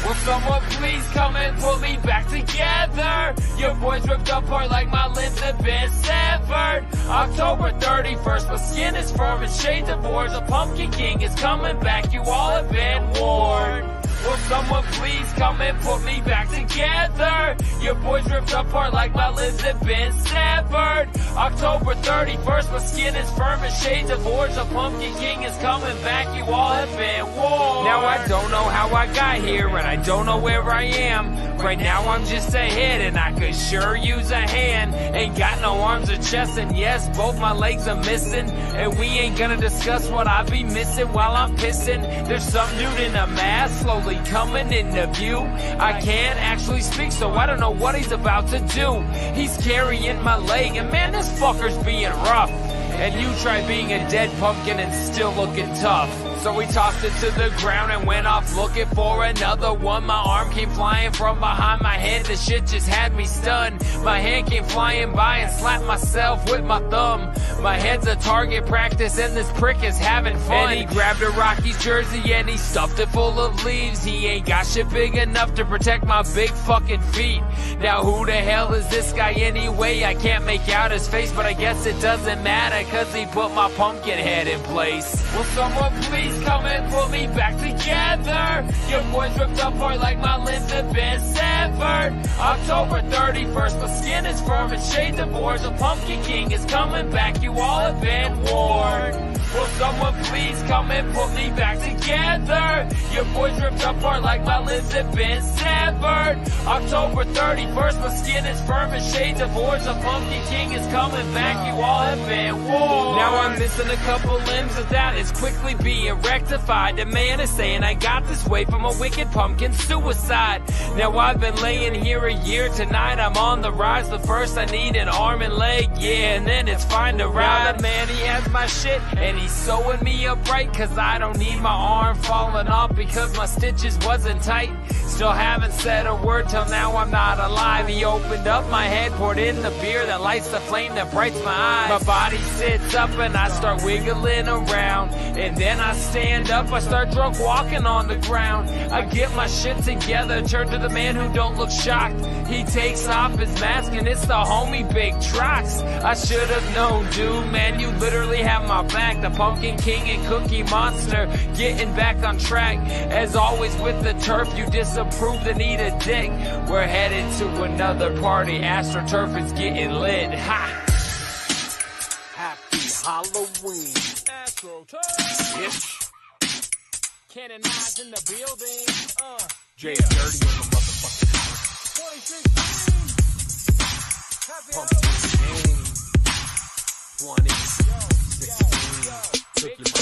Will someone please come and pull me back together? Your boys ripped apart like my limbs have been severed. October 31st, my skin is firm and shades of orange. The Pumpkin King is coming back, you all have been warned. Will someone please come and put me back together? Your boys ripped apart like my limbs have been severed. October 31st, my skin is firm and shades of orange. The Pumpkin King is coming back, you all have been warned. Now I don't know how I got here, and I don't know where I am. Right now I'm just ahead, and I could sure use a hand. Ain't got no arms or chest, and yes, both my legs are missing. And we ain't gonna discuss what I be missing while I'm pissing. There's some dude in a mask slowly coming into view. I can't actually speak, so I don't know what he's about to do. He's carrying my leg, and man, this fucker's being rough. And you try being a dead pumpkin and still looking tough. So we tossed it to the ground and went off looking for another one. My arm came flying from behind my head. The shit just had me stunned. My hand came flying by and slapped myself with my thumb. My head's a target practice and this prick is having fun. And he grabbed a Rockies jersey and he stuffed it full of leaves. He ain't got shit big enough to protect my big fucking feet. Now who the hell is this guy anyway? I can't make out his face, but I guess it doesn't matter, cause he put my pumpkin head in place. Will someone please come and pull me back together? Your boys ripped apart like my limbs have been severed. October 31st, my skin is firm and shades of orange. The Pumpkin King is coming back, you all have been warned. Will someone please come and put me back together? Your boys ripped apart like my limbs have been severed. October 31st, my skin is firm and shades of orange. The Pumpkin King is coming back, you all have been warned. Now I'm missing a couple limbs, but that is quickly being rectified. The man is saying I got this way from a wicked pumpkin suicide. Now I've been laying here a year, tonight I'm on the rise. But first I need an arm and leg, yeah, and then it's fine to ride. The man, he has my shit, and he's sewing me up right, cause I don't need my arm falling off because my stitches wasn't tight. Still haven't said a word till now, I'm not alive. He opened up my head, poured in the beer that lights the flame that brights my eyes. My body sits up and I start wiggling around, and then I stand up, I start drunk walking on the ground. I get my shit together, turn to the man who don't look shocked. He takes off his mask and it's the homie Big Trox. I should have known, dude, man, you literally have my back. The Pumpkin King and Cookie Monster getting back on track. As always with the turf, you disapprove and eat a dick. We're headed to another party, AstroTurf is getting lit. Ha! Happy Halloween. AstroTurf. Bitch. Canonized in the building. JDirty on the motherfucking house. 2016. Happy Halloween. 2016.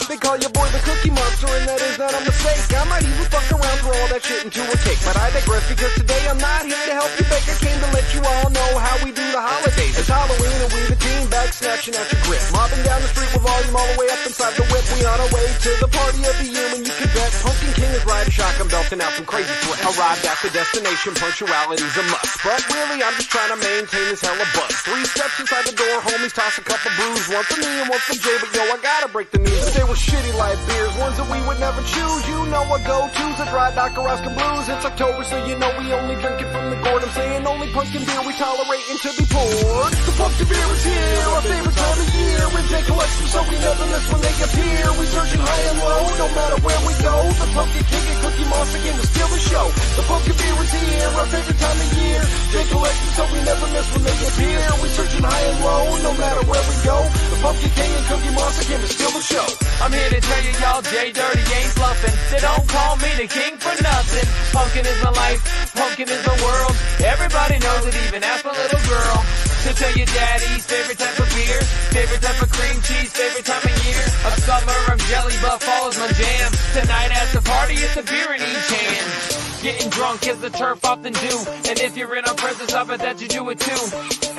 They call your boy the Cookie Monster, and that is not a mistake. I might even fuck around, throw all that shit into a cake. But I digress, because today I'm not here to help you bake. I came to let you all know how we do the holidays. It's Halloween and we the team back snatching at your grip. Mobbing down the street with volume all the way up inside the whip. We on our way to the party of the year, and you can bet Pumpkin King is riding shotgun, belting out some crazy threats. Arrived at the destination, punctuality's a must. But really, I'm just trying to maintain this hella buzz. 3 steps inside the door, homies toss a couple brews. One for me and one for Jay, but yo, I gotta break the news. They were shitty light beers, ones that we would never choose. You know what go-tos that ride Dr. Oscar Blues. It's October, so you know we only drink it from the gourd. I'm saying only pumpkin beer we tolerate and to be poured. The pumpkin beer is here, our favorite time of year. And Jay collects them, so we never miss when they appear. We searching high and low, no matter where we go. The Pumpkin King and Cookie Monster came to steal the show. The pumpkin beer is here, our favorite time of year. Jay collects them, so we never miss when they appear. We searching high and low, no matter where we go. The Pumpkin King and Cookie Monster came to steal the show. I'm here to tell you y'all JDirty ain't bluffing. They don't call me the king for nothing. Pumpkin is my life, pumpkin is my world. Everybody knows it, even ask my little girl. To tell your daddy's favorite type of beer, favorite type of cream cheese, favorite time of year. Of summer I'm jelly, but fall is my jam. Tonight at the party it's a beer in each hand. Getting drunk as the turf often do. And if you're in our presence, I bet that you do it too.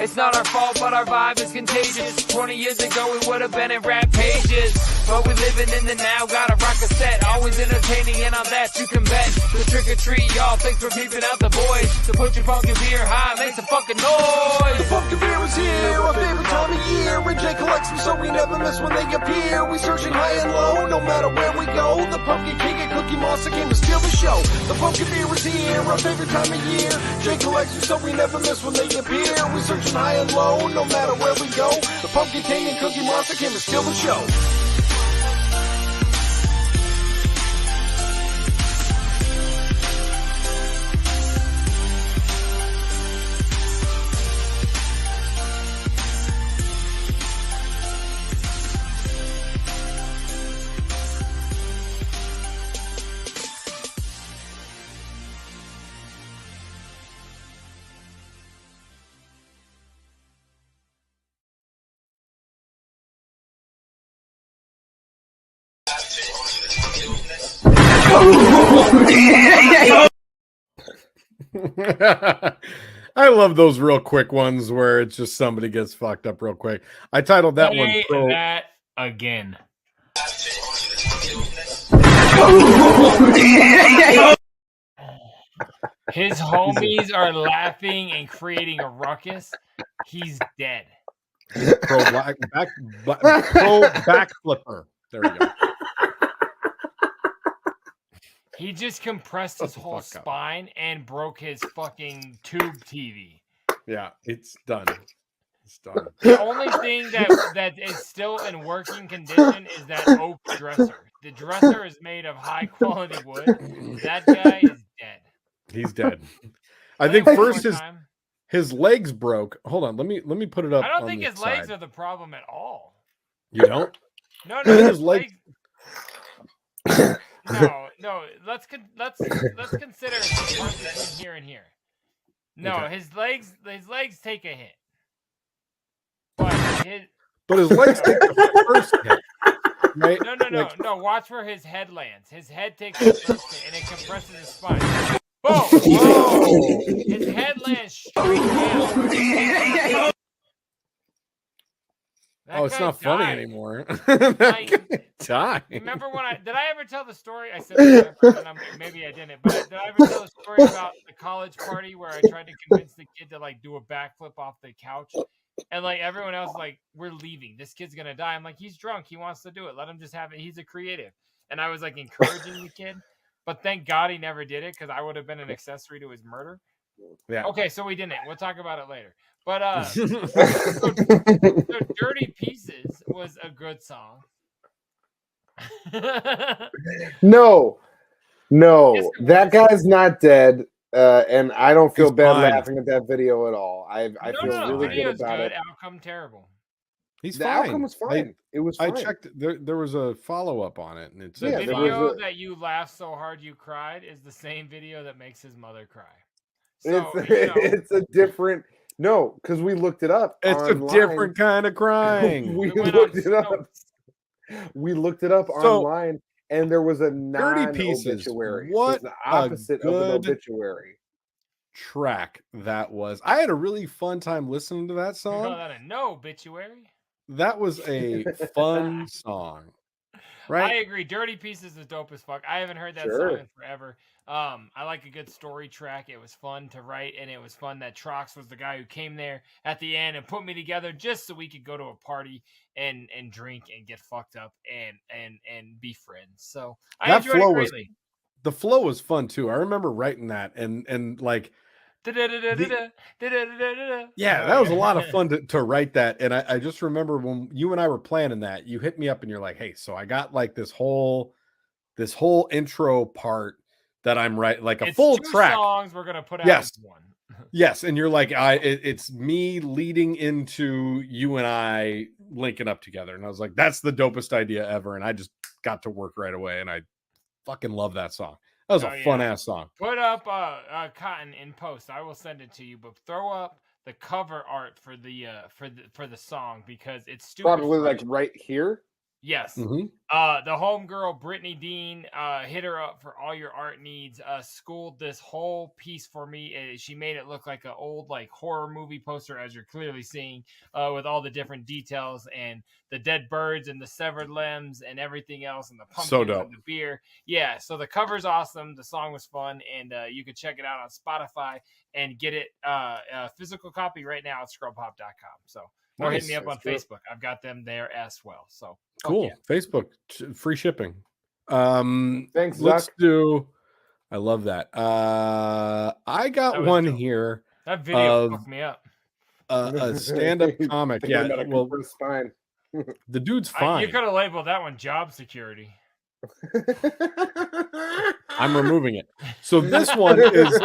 It's not our fault, but our vibe is contagious. 20 years ago, we would have been in rap pages. But we living in the now, gotta rock a set. Always entertaining, and on that you can bet. The trick or treat, y'all, thanks for peeping out the boys. So put your pumpkin beer high, make some fucking noise. The pumpkin beer is here, our favorite time of year. And Jay collects them, so we never miss when they appear. We searching high and low, no matter where we go. The Pumpkin King and Cookie Monster came to steal the show. The pumpkin beer is here, our favorite time of year. Jay collects them, so we never miss when they appear. We searching high and low, no matter where we go. The Pumpkin King and Cookie Monster came to steal the show. I love those real quick ones where it's just somebody gets fucked up real quick. I titled that one that again. His homies are laughing and creating a ruckus. He's dead. Pro back flipper. There we go. He just compressed his whole spine and broke his fucking tube TV. Yeah, it's done. It's done. The only thing that is still in working condition is that oak dresser. The dresser is made of high quality wood. That guy is dead. He's dead. I think first his legs broke. Hold on, let me put it up. I don't think his legs are the problem at all. You don't? No, his legs. No. Let's consider between here and here. No, okay. His legs take a hit. But his legs take the first hit. Right? No. Watch where his head lands. His head takes the first hit and it compresses his spine. Boom! Whoa! His head lands straight down. It's not funny anymore. Die. Remember when did I ever tell the story? I said it, maybe I didn't, but did I ever tell the story about the college party where I tried to convince the kid to do a backflip off the couch? And everyone else we're leaving. This kid's gonna die. I'm like, he's drunk. He wants to do it. Let him just have it. He's a creative. And I was encouraging the kid. But thank God he never did it because I would have been an accessory to his murder. Yeah. Okay, so we didn't. We'll talk about it later. But so Dirty Pieces was a good song. No, that guy's not dead. And I don't feel bad laughing at that video at all. I feel really good about it. Outcome terrible. He's the fine. Outcome was fine. It was fine. I checked. There was a follow up on it, and it's the video that you laughed so hard you cried is the same video that makes his mother cry. So, it's a different. No, because we looked it up. It's online. A different kind of crying. we looked it up. We looked it up online, and there was a non-obituary. What the opposite of an obituary track that was. I had a really fun time listening to that song. No obituary. that was a fun song. Right? I agree. Dirty Pieces is dope as fuck. I haven't heard that Sure. song in forever. I like a good story track. It was fun to write, and it was fun that Trox was the guy who came there at the end and put me together just so we could go to a party and drink and get fucked up and be friends. So I enjoyed it greatly. The flow was fun too. I remember writing that and like yeah, that was a lot of fun to write that. And I just remember when you and I were planning that, you hit me up and you're like, hey, so I got like this whole intro part that I'm writing, like a full track. Songs we're gonna put out. Yes. In one. Yes. And you're like, it's me leading into you and I linking up together. And I was like, that's the dopest idea ever. And I just got to work right away. And I fucking love that song. That was a fun ass song. Put up Cotton in post. I will send it to you, but throw up the cover art for the song because it's stupid. Probably like right here. Yes. Mm-hmm. The homegirl Brittany Dean, hit her up for all your art needs. Schooled this whole piece for me. She made it look like an old like horror movie poster, as you're clearly seeing, with all the different details and the dead birds and the severed limbs and everything else and the pumpkins and the beer. Yeah. So the cover's awesome. The song was fun, and you can check it out on Spotify and get it physical copy right now at scrubhop.com. So. Or hit me up on Facebook. I've got them there as well. So cool. Yeah. Facebook free shipping. Thanks. Let's do. I love that. I got one dope. Here. That video fucked me up. A stand-up comic. Yeah. Well, fine. The dude's fine. You could have labeled that one job security. I'm removing it. So this one is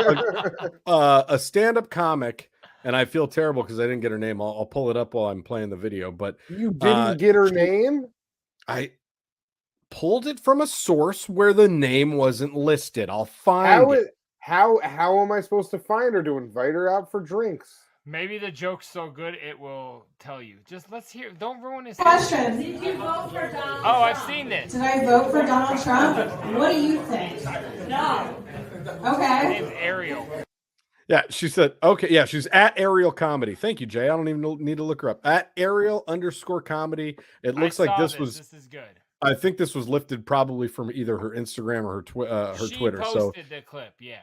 a stand-up comic. And I feel terrible because I didn't get her name. I'll pull it up while I'm playing the video. But you didn't get her name? I pulled it from a source where the name wasn't listed. I'll find it. How am I supposed to find her? To invite her out for drinks? Maybe the joke's so good it will tell you. Just let's hear. Don't ruin his question. Did you vote for Donald Trump? I've seen this. Did I vote for Donald Trump? What do you think? No. Okay. Her name's Ariel. Yeah, she said, okay, yeah, she's at Ariel Comedy. Thank you, Jay. I don't even need to look her up. At Ariel_comedy. It looks like this was. This is good. I think this was lifted probably from either her Instagram or her Twitter. She posted the clip, yeah.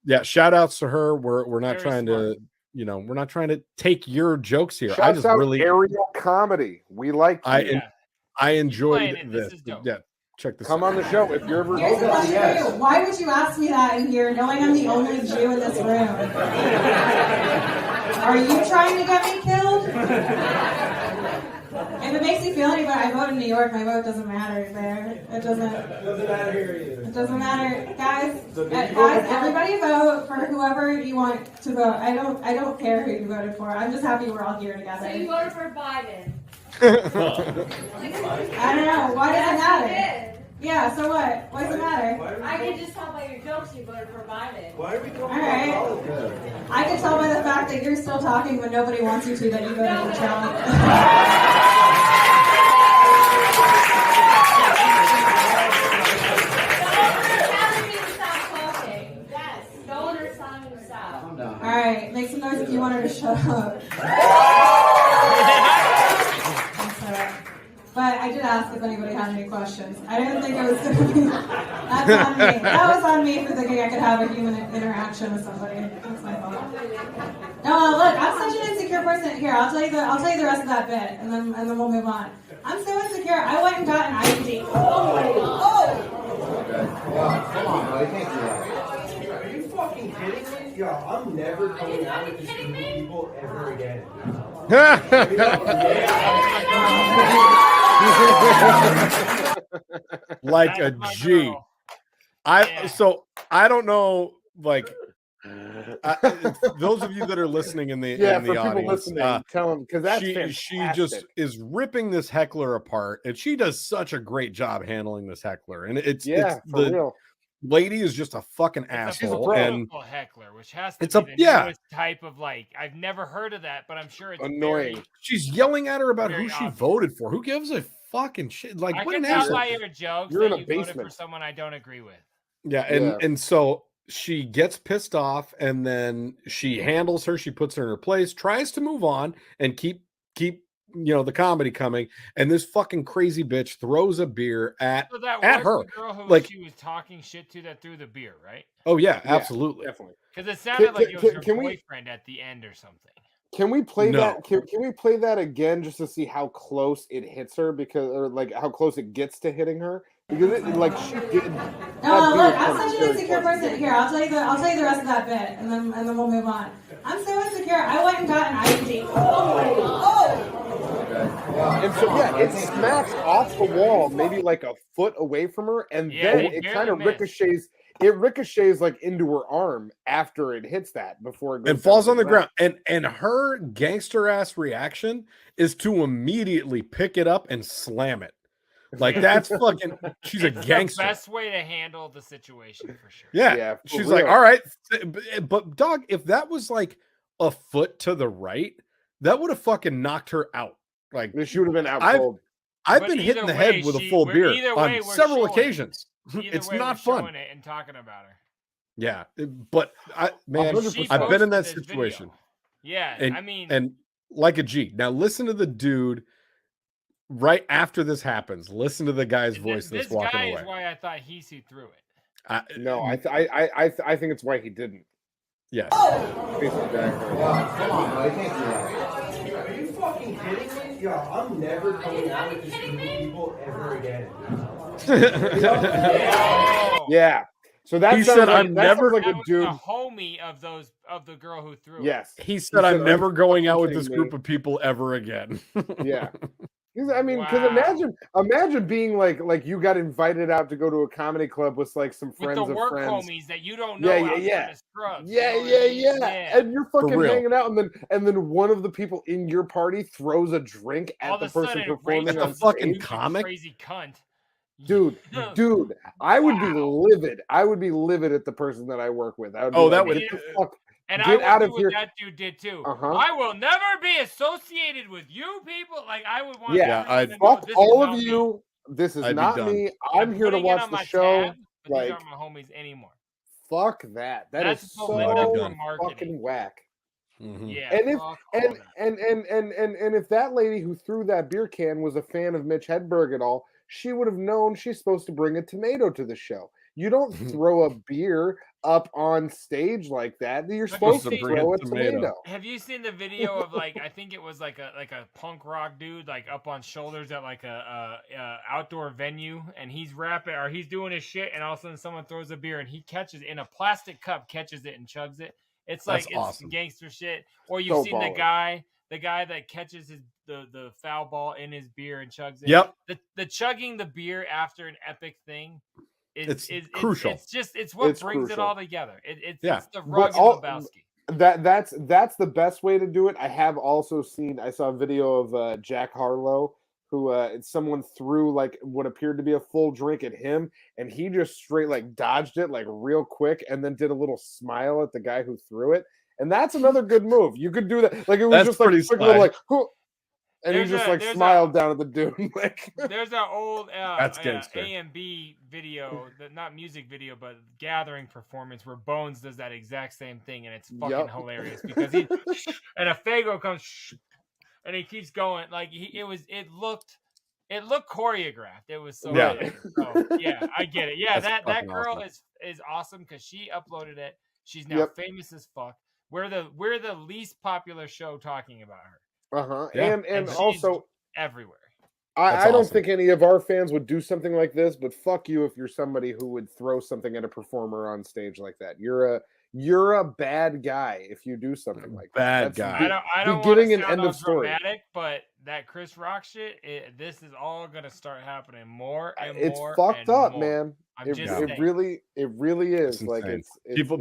Yeah, shout outs to her. We're not trying to, we're not trying to take your jokes here. I just really Ariel Comedy. We like you. I enjoyed this. Yeah. Check this Come out. On the show if you're ever. Here's a question for you. Why would you ask me that in here, knowing I'm the only Jew in this room? Are you trying to get me killed? If it makes you feel any better, I vote in New York. My vote doesn't matter there. It doesn't matter here either. It doesn't matter, guys. Everybody vote for whoever you want to vote. I don't care who you voted for. I'm just happy we're all here together. So you voted for Biden. I don't know. Why does it matter? Yeah, so what? What's the matter? I can just tell by your jokes you voted for Biden. Why are we going Alright. I can tell by the fact that you're still talking when nobody wants you to that you voted for Trump. Alright, make some noise if you want her to shut up. But I did ask if anybody had any questions. I didn't think it was going to be. That's on me. That was on me for thinking I could have a human interaction with somebody. That's my fault. No, look, I'm such an insecure person. Here, I'll tell you the rest of that bit, and then we'll move on. I'm so insecure. I went and got an IUD. Oh! Okay. Come on, buddy. Can't do that. Are you fucking kidding me? Yo, I'm never coming out with these people ever again. Like a G. So I don't know, like those of you that are listening in the audience, tell them because that's she just is ripping this heckler apart, and she does such a great job handling this heckler, and it's real. Lady is just a fucking asshole, and heckler, which has to be the newest type of I've never heard of that, but I'm sure it's annoying. She's yelling at her about who she voted for. Who gives a fucking shit? Like, I what can an tell asshole. by your jokes You're that in a you voted basement for someone I don't agree with. Yeah, and so she gets pissed off, and then she handles her. She puts her in her place, tries to move on, and keep the comedy coming, and this fucking crazy bitch throws a beer at So that at was her. the girl who Like, she was talking shit to that threw the beer, right? oh yeah, absolutely, definitely. Because it sounded like it was her can we- boyfriend at the end or something. Can we play No. that? Can we play that again just to see how close it hits her? Or like how close it gets to hitting her? Because she did. No, look, I'm such an insecure person. Here, I'll tell you the rest of that bit, and then we'll move on. I'm so insecure. I went and got an IUD. And so it smacks off the wall, maybe like a foot away from her, and then it kind of ricochets. It ricochets like into her arm after it hits that before it goes and falls on the ground. And her gangster ass reaction is to immediately pick it up and slam it. Like that's fucking. She's a gangster. The best way to handle the situation for sure. Yeah, she's like, all right, but dog, if that was like a foot to the right, that would have fucking knocked her out. Like she would have been out cold. I've been hit in the head with a full beer on several occasions. It's not fun. Showing it and talking about her. Yeah, but I've been in that situation. Yeah, and like a G. Now listen to the dude. Right after this happens, listen to the guy's voice that's walking away. This guy is why I thought he threw it. I think it's why he didn't. Yes. Come on, I can't do that. Are you fucking kidding me? Yo, I'm never coming out with this group of people ever again. Yeah. So that he said, "I'm never like a dude." The homie of the girl who threw it. Yes. He said, "I'm never going out with this group of people ever again." Yeah. I mean, because imagine being like you got invited out to go to a comedy club with like some friends with the work friends. homies that you don't know. Yeah. Scrubs, Yeah. And you're fucking hanging out, and then one of the people in your party throws a drink at the person performing on the fucking stage. comic. Crazy cunt. Dude, I would be livid. I would be livid at the person that I work with. I would And get out of here. What that dude did too. I will never be associated with you people. Like I would want. I'd fuck all of you. This is not me. I'm here to watch the show. Tab, but these aren't my homies anymore. Fuck that. That's so fucking whack. Mm-hmm. Yeah. And if that lady who threw that beer can was a fan of Mitch Hedberg at all, she would have known she's supposed to bring a tomato to the show. You don't throw a beer up on stage like that. You're supposed to throw a tomato. Have you seen the video of I think it was like a punk rock dude up on shoulders at like a outdoor venue, and he's rapping or he's doing his shit, and all of a sudden someone throws a beer and he catches it in a plastic cup, catches it and chugs it. It's like it's awesome. Gangster shit. Or you've seen the guy that catches the foul ball in his beer and chugs it. Yep. The chugging the beer after an epic thing. It's crucial. It's what brings it all together. It's the rug and Lebowski. That's the best way to do it. I saw a video of Jack Harlow, who someone threw what appeared to be a full drink at him, and he just straight dodged it real quick, and then did a little smile at the guy who threw it. And that's another good move. You could do that. It was that's just a quick little whoo. And there's he just smiled down at the dude. There's an old that's A&B video, not music video, but gathering performance where Bones does that exact same thing, and it's fucking hilarious because he and a Fago comes and he keeps going it looked choreographed. It was so good. So, yeah, I get it. Yeah, that girl awesome. is awesome because she uploaded it. She's now famous as fuck. We're the least popular show talking about her. And also everywhere. I don't think any of our fans would do something like this, but fuck you if you're somebody who would throw something at a performer on stage like that. You're a bad guy if you do something like that. Bad guy. I don't want to sound end of story. Dramatic, but that Chris Rock shit, this is all gonna start happening more and it's more. It's fucked up, more. man. It really is. It's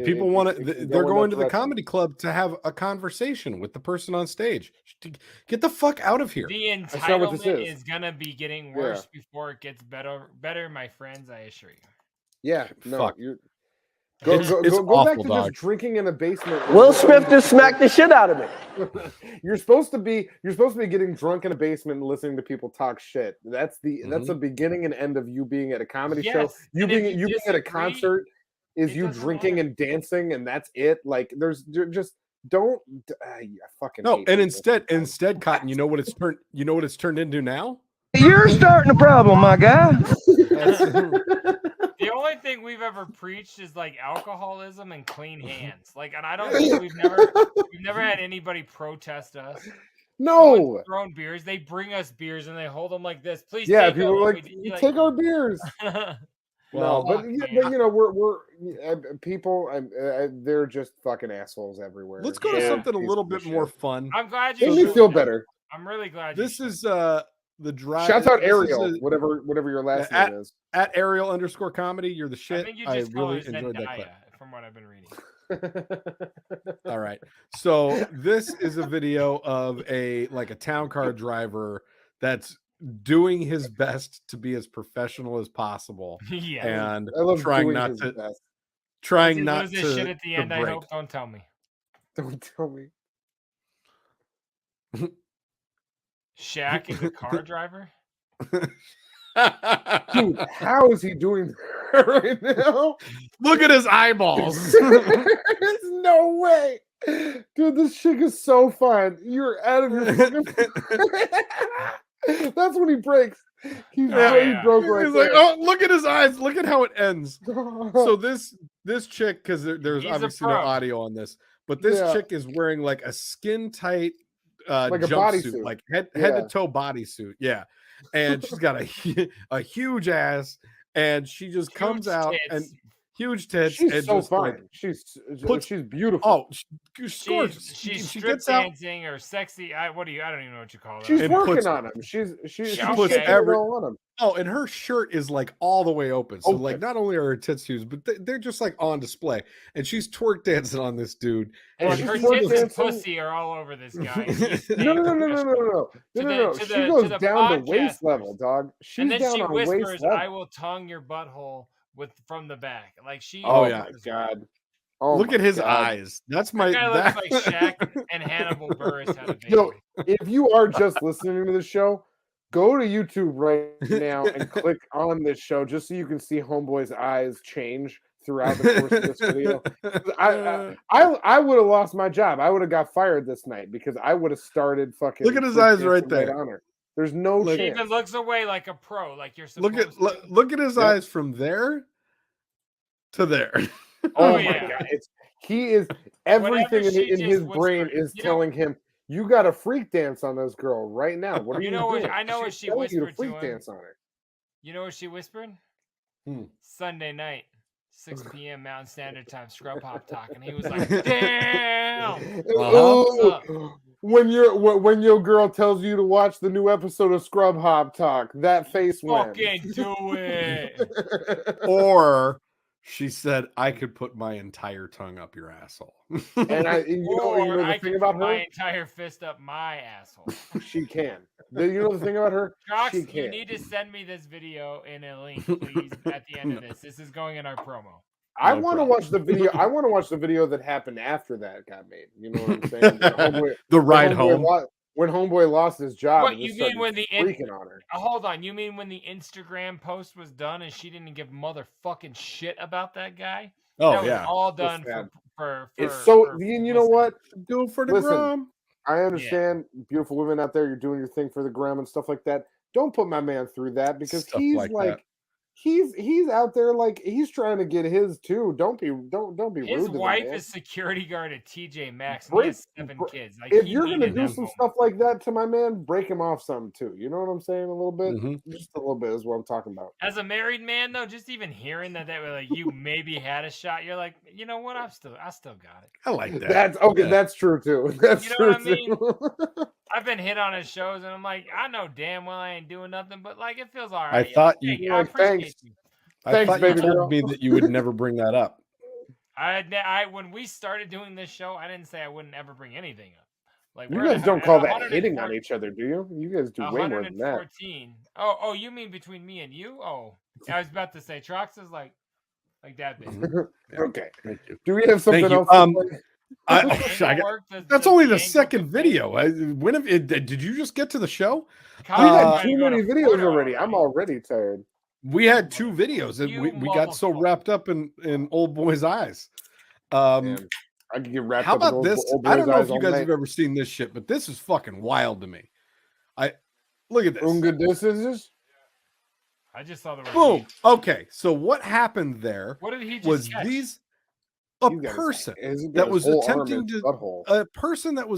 people want to. They're going to the comedy club to have a conversation with the person on stage. Get the fuck out of here. The entitlement is gonna be getting worse before it gets better, my friends. I assure you. Yeah, no, fuck. You're. It's Go awful, back to dog. just drinking in a basement. Will Smith just smacked the shit out of me. You're supposed to be getting drunk in a basement and listening to people talk shit. That's the beginning and end of you being at a comedy show. You being at a concert is you drinking and dancing, and that's it. There's just don't. I fucking no. hate And people. instead, Cotton. You know what it's turned. You know what it's turned into now. You're starting a problem, my guy. The only thing we've ever preached is like alcoholism and clean hands. Like, and I don't think we've never had anybody protest us. No, thrown beers. They bring us beers and they hold them like this. Please, yeah. take People them. are like, you take our beers. Well, no, but you know, we're people. They're just fucking assholes everywhere. Let's go to something a little bit more fun. I'm glad you made me feel better. I'm really glad. This is the drive. Shouts out Ariel, whatever your last name is. At Ariel_comedy. You're the shit. I think you just really enjoyed that clip. From what I've been reading. All right. So this is a video of a town car driver that's doing his best to be as professional as possible. Yeah. And trying not to shit at the end. I hope. Don't tell me. Don't tell me. Shaq is a car driver. Dude, how is he doing that right now? Look at his eyeballs. There's no way. Dude, this chick is so fun. You're out of your That's when he breaks. He broke right He's there. like, oh, look at his eyes. Look at how it ends. So this chick, because there's obviously no audio on this, but this chick is wearing like a skin tight like jumpsuit, like head to toe bodysuit. Yeah. And she's got a huge ass, and she just comes out and huge tits. She's and so just, fine. like, She's beautiful. Oh, she's gorgeous. She's she strip gets out. dancing or sexy. I don't even know what you call that. She's working on him. She's puts every on him. Oh, and her shirt is like all the way open. So like not only are her tits huge, but they're just like on display. And she's twerk dancing on this dude. And her tits and pussy are all over this guy. No. She goes down to waist level, dog. She's and then down she on whispers, waist level. "I will tongue your butthole from the back." Like she. Oh yeah, God. Oh, look at his eyes. That's my. That guy looks like Shaq and Hannibal Buress had a baby. Yo, if you are just listening to the show, go to YouTube right now and click on this show just so you can see Homeboy's eyes change throughout the course of this video. I would have lost my job. I would have got fired this night because I would have started fucking. Look at his eyes right there. On her. There's no chance. He even looks away like a pro, like you're supposed to. Look at his eyes from there to there. Oh my God! He is everything in his brain is telling him, "You got to freak dance on this girl right now." What are you doing? I know what she whispered you to freak him. Dance on her. You know what she whispered? Sunday night, 6 p.m. Mountain Standard Time, Scrub Hop Talk, and he was like, "Damn!" When your girl tells you to watch the new episode of Scrub Hop Talk, that face went. Fucking do it. Or she said, "I could put my entire tongue up your asshole." And you know the thing about her? My entire fist up my asshole. She can. You know the thing about her? Trox, she can. You need to send me this video in a link, please, at the end of this. This is going in our promo. I want to watch the video. I want to watch the video that happened after that got made. You know what I'm saying? The ride home. When Homeboy lost his job. What you mean when freaking on her? Hold on. You mean when the Instagram post was done and she didn't give motherfucking shit about that guy? Oh that yeah, was all done for it's so. You know what? Do it for the gram. I understand, beautiful women out there. You're doing your thing for the gram and stuff like that. Don't put my man through that because he's like he's out there like he's trying to get his too. Don't be rude. His wife is security guard at TJ Maxx. And he has 7 kids. Like, if you're gonna do some stuff like that to my man, break him off some too. You know what I'm saying? A little bit, just a little bit is what I'm talking about. As a married man, though, just even hearing that were like you maybe had a shot, you're like, you know what? I still got it. I like that. That's okay. Yeah. That's true too. That's true what I mean? I've been hit on his shows, and I'm like, I know damn well I ain't doing nothing, but like it feels all right. I thought you. I appreciate you. I thought you told me that you would never bring that up. When we started doing this show, I didn't say I wouldn't ever bring anything up. Like you guys don't call that hitting on each other, do you? You guys do way more than that. Oh, you mean between me and you? Oh, I was about to say Trox is like that big. Okay. Thank you. Do we have something else? That's only the second video. Did you just get to the show? We had too many videos already. I'm already tired. We had 2 videos and we got so wrapped up in old boy's eyes. I could get wrapped How up in about this? old I don't boy's know eyes if you all guys night. have ever seen this shit, but this is fucking wild to me. Look at this. Unga distance. I just saw the Boom. Okay, so what happened there? What did he just was catch? a person that was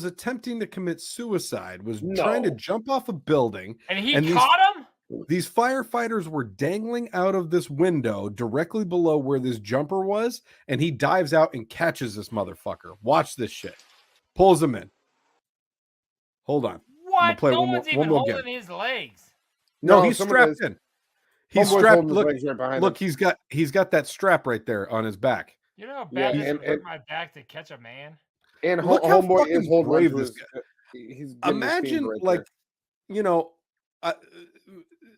attempting to commit suicide was trying to jump off a building, and he caught him. These firefighters were dangling out of this window directly below where this jumper was, and he dives out and catches this motherfucker. Watch this shit. Pulls him in. Hold on. What? No one's even holding his legs. No, he's strapped in. He's strapped. Look, right look, he's got that strap right there on his back. You know how bad it is to hurt my back to catch a man? And look how homeboy is holding brave on to this his, guy. he's Imagine, right like, there. you know,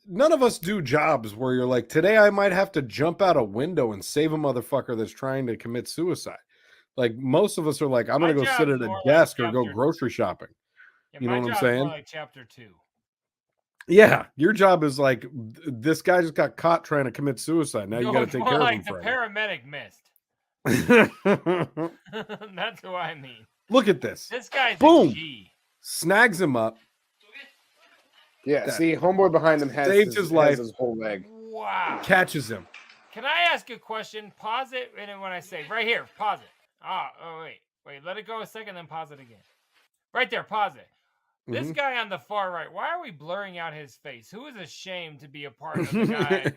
none of us do jobs where you're like, today I might have to jump out a window and save a motherfucker that's trying to commit suicide. Like, most of us are like, I'm going to go sit at a desk or go grocery shopping. Yeah, you know what I'm more saying? like chapter 2. Yeah, your job is like, this guy just got caught trying to commit suicide. Now you got to take care of him. The paramedic missed. That's who I mean. Look at this. This guy's boom. A G. Snags him up. Yeah, see, homeboy behind him has his life. Has his whole leg. Wow. Catches him. Can I ask a question? Pause it, and then when I say right here, pause it. Oh wait, let it go a second, then pause it again. Right there, pause it. This guy on the far right, why are we blurring out his face? Who is ashamed to be a part of the guy?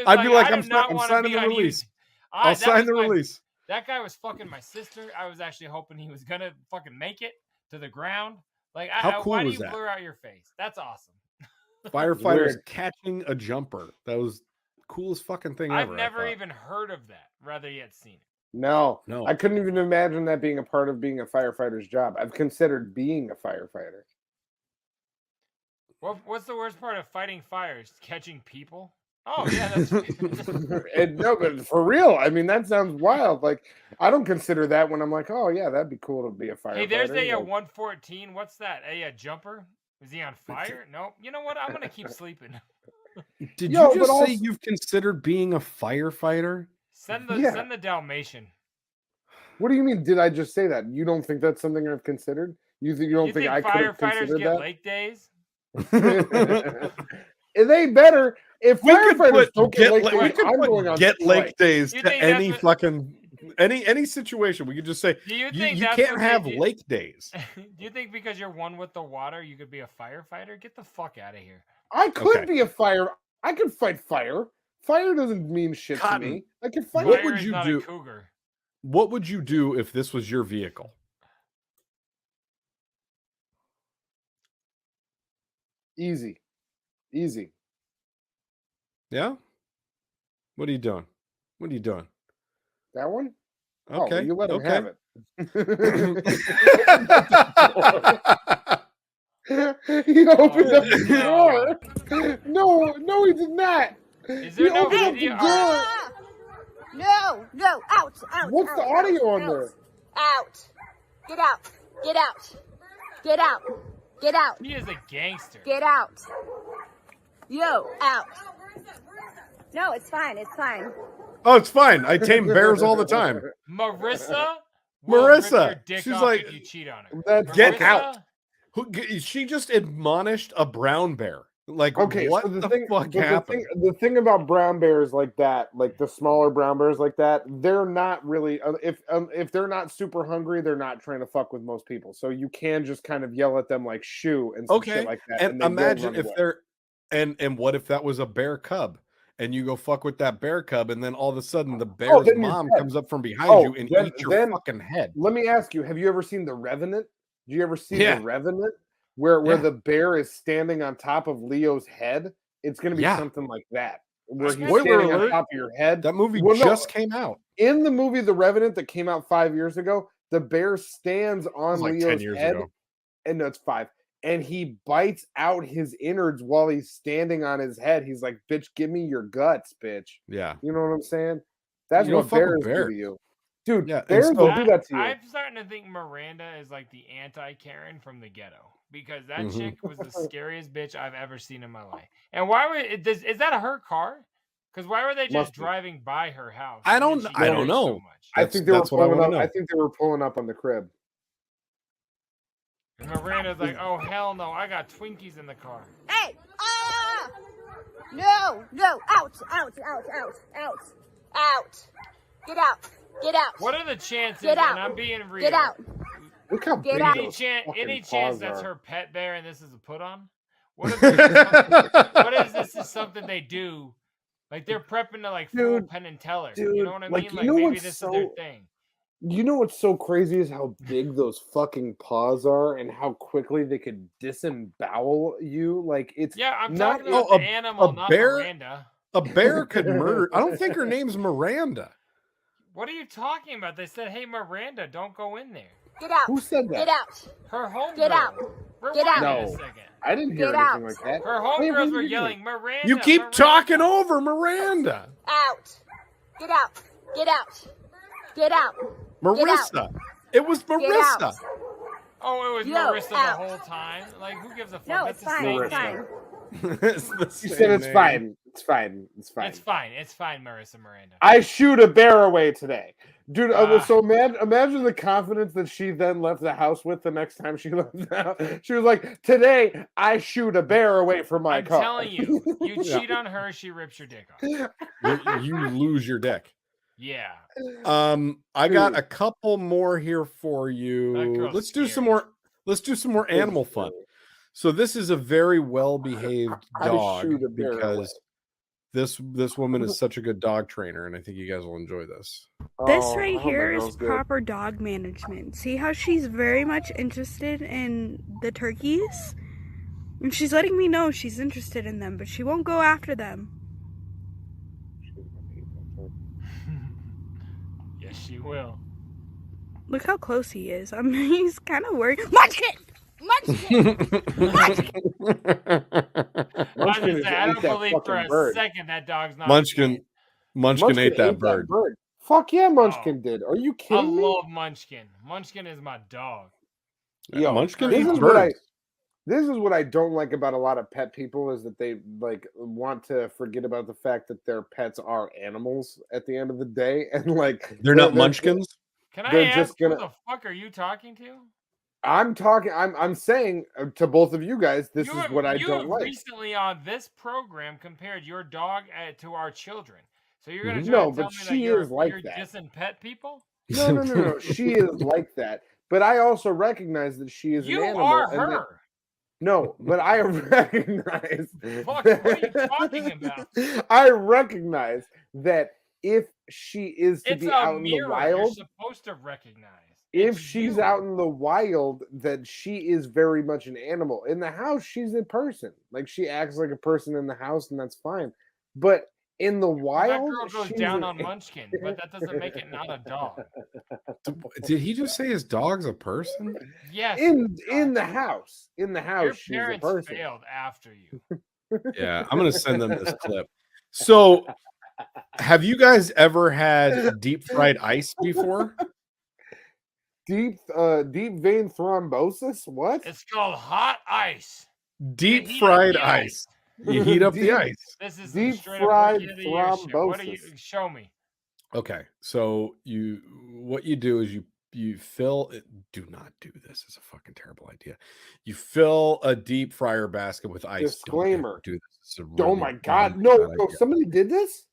I'd be like, I'm signing the release. I'll sign the release. That guy was fucking my sister. I was actually hoping he was gonna fucking make it to the ground. Like, how cool why do was you that? blur out your face? That's awesome. Firefighters catching a jumper. That was the coolest fucking thing ever. I've never even heard of that, rather yet seen it. No, no, I couldn't even imagine that being a part of being a firefighter's job. I've considered being a firefighter. What's the worst part of fighting fires? Catching people? Oh yeah, that's no, but for real, I mean, that sounds wild. Like, I don't consider that when I'm like, oh yeah, that'd be cool to be a firefighter. Hey, there's a 114. What's that? A jumper? Is he on fire? No. You know what? I'm gonna keep sleeping. Did you just say you've considered being a firefighter? Send the Dalmatian. What do you mean? Did I just say that? You don't think that's something I've considered? You don't think I could have considered that? Lake days? They better. If we firefighters don't get lake days, I'm going on lake days to any fucking any situation. We could just say you can't have lake days. Do you think because you're one with the water, you could be a firefighter? Get the fuck out of here. I could be a fire. I could fight fire. Fire doesn't mean shit to me. I could fight. What would you do? What would you do if this was your vehicle? Easy. Yeah? What are you doing? That one? Okay. Oh, well, you let him have it. He opened up the door. No, he did not. Is there no opened up the door. No, out. What's the audio on there? Out. Get out. He is a gangster. Get out. Yo, out. No, it's fine. Oh, it's fine. I tame bears all the time. Marissa, she's like, if you cheat on her. Get out. She just admonished a brown bear. Like, okay, what so the fuck happened? The thing about brown bears like that, like the smaller brown bears like that, they're not really. If they're not super hungry, they're not trying to fuck with most people. So you can just kind of yell at them like shoo and some shit like that. And imagine if they're, and what if that was a bear cub? And you go fuck with that bear cub, and then all of a sudden the bear's mom comes up from behind you and eats your fucking head. Let me ask you: have you ever seen The Revenant? Do you ever see The Revenant, where the bear is standing on top of Leo's head? It's going to be something like that, where he's standing on top of your head. That movie just came out. In the movie The Revenant that came out 5 years ago, the bear stands on Leo's head, and no, it's 5. And he bites out his innards while he's standing on his head. He's like, bitch, give me your guts, bitch. Yeah. You know what I'm saying? That's what bears do to you. Dude, bears will do that to you. I'm starting to think Miranda is like the anti-Karen from the ghetto. Because that chick was the scariest bitch I've ever seen in my life. And why would is that her car? Because why were they just driving by her house? I don't know. So I think they were pulling up. I think they were pulling up on the crib. And Miranda's like, "Oh hell no! I got Twinkies in the car." Hey! No! Out! Get out! What are the chances? Get out! And I'm being real. Get out! Look how big Any chance that's her pet bear and this is a put on? What if this is something they do? Like they're prepping to like full Penn and Teller. You know what I mean? Like maybe this is their thing. You know what's so crazy is how big those fucking paws are and how quickly they could disembowel you. Like it's I'm talking about the animal, not Miranda. A bear could murder. I don't think her name's Miranda. What are you talking about? They said, "Hey, Miranda, don't go in there." Get out! Who said that? Get out! Her homegirls. Get out! Get out! No, I didn't hear anything like that. Her homegirls were yelling, "Miranda!" You keep talking over Miranda. Out! Get out! Get out! Get out! Marissa. It was Marissa. Oh, it was Marissa the whole time. Like, who gives a fuck? No, That's it's fine. It's fine. She said it's fine. It's fine. It's fine, Marissa Miranda. I shoot a bear away today. Dude, so imagine the confidence that she then left the house with the next time she left the house. She was like, today, I shoot a bear away from my car. I'm telling you, you cheat on her, she rips your dick off. You lose your dick. Yeah. I got a couple more here for you. Let's do some more animal fun. So this is a very well-behaved dog because this woman is such a good dog trainer, and I think you guys will enjoy this. This right here is proper dog management. See how she's very much interested in the turkeys? And she's letting me know she's interested in them, but she won't go after them. Yes, she will. Look how close he is. I mean, he's kind of worried. Munchkin! I don't believe for a second that dog's not. Munchkin ate that bird. Fuck yeah, Munchkin did. Are you kidding me? I love Munchkin. Munchkin is my dog. Yo, Munchkin this eats is birds. This is what I don't like about a lot of pet people is that they like want to forget about the fact that their pets are animals at the end of the day, and like they're not munchkins. Can I ask who the fuck are you talking to? I'm saying to both of you guys, this is what I don't like. You recently on this program compared your dog to our children. So you're going to tell me she that is like you're that. dissing pet people? No. She is like that. But I also recognize that she is an animal. You are her. No, but I recognize. Fuck, what are you talking about? I recognize that if she is to be out in the wild, you're supposed to recognize. If she's out in the wild, that she is very much an animal. In the house, she's a person. Like she acts like a person in the house, and that's fine. But in the wild, that girl goes down on Munchkin, but that doesn't make it not a dog. Did he just say his dog's a person? Yes. In the house. In the house, your she's a parents person. failed after you. Yeah, I'm gonna send them this clip. So, have you guys ever had deep fried ice before? Deep vein thrombosis? What? It's called hot ice. Deep fried ice. You heat up the ice. This is deep fried thrombosis. What do you show me? Okay, so what you do is you fill it. Do not do this. It's a fucking terrible idea. You fill a deep fryer basket with ice. Disclaimer. Do this. Oh my god! No! Somebody did this.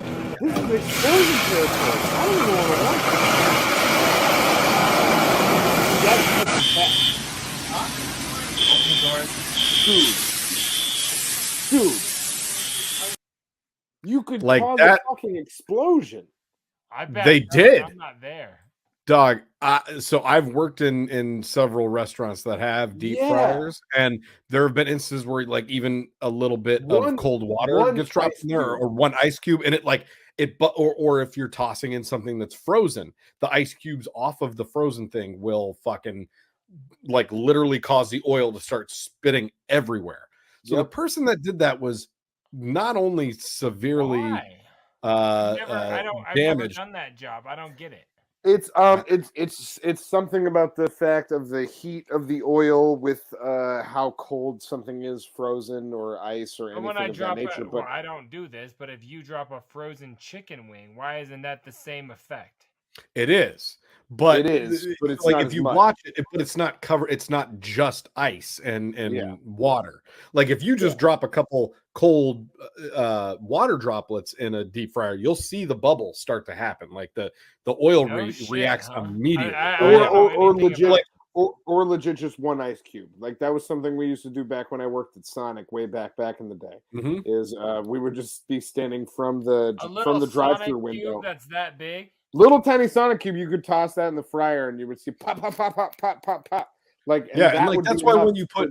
This is explosion territory. I don't even want to watch that. Dude, you could like cause that a fucking explosion. I bet they did. I'm not there. Dog, so I've worked in several restaurants that have deep fryers, and there have been instances where like even a little bit of cold water gets dropped in there, or one ice cube, and or if you're tossing in something that's frozen, the ice cubes off of the frozen thing will fucking like literally cause the oil to start spitting everywhere. So the person that did that was not only severely I've never damaged. done that job. I don't get it. It's something about the fact of the heat of the oil with how cold something is frozen or ice or anything of that nature. Well, I don't do this, but if you drop a frozen chicken wing, why isn't that the same effect? It is. But it's like not if as you much. watch it, but it's not covered. It's not just ice and water. Like if you just drop a couple cold water droplets in a deep fryer, you'll see the bubbles start to happen. Like the oil reacts immediately. Or legit just one ice cube. Like that was something we used to do back when I worked at Sonic way back in the day. Is we would just be standing from the drive-through window. That's that big. Little tiny Sonic cube, you could toss that in the fryer and you would see pop, pop, pop, pop, pop, pop, pop. Like and like that's why when you put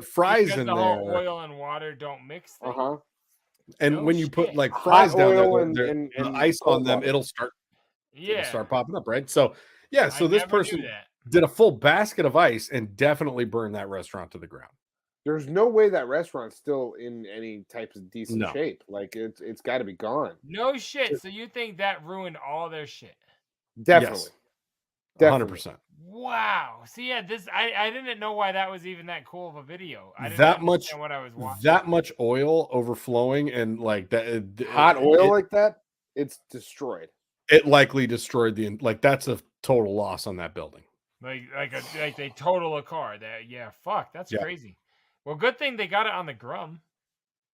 fries because in the there, whole oil and water don't mix. And when you put like fries down there and ice on them, water. it'll start popping up, right? So so this person that. did a full basket of ice and definitely burned that restaurant to the ground. There's no way that restaurant's still in any type of decent shape. Like it's got to be gone. No shit. So you think that ruined all their shit? Definitely. Yes. 100%. Wow. See, this I didn't know why that was even that cool of a video. I didn't that much what I was watching. That much oil overflowing and like that hot oil like that, it's destroyed. It likely destroyed that's a total loss on that building. Like they total a car. That's crazy. Well, good thing they got it on the Grum.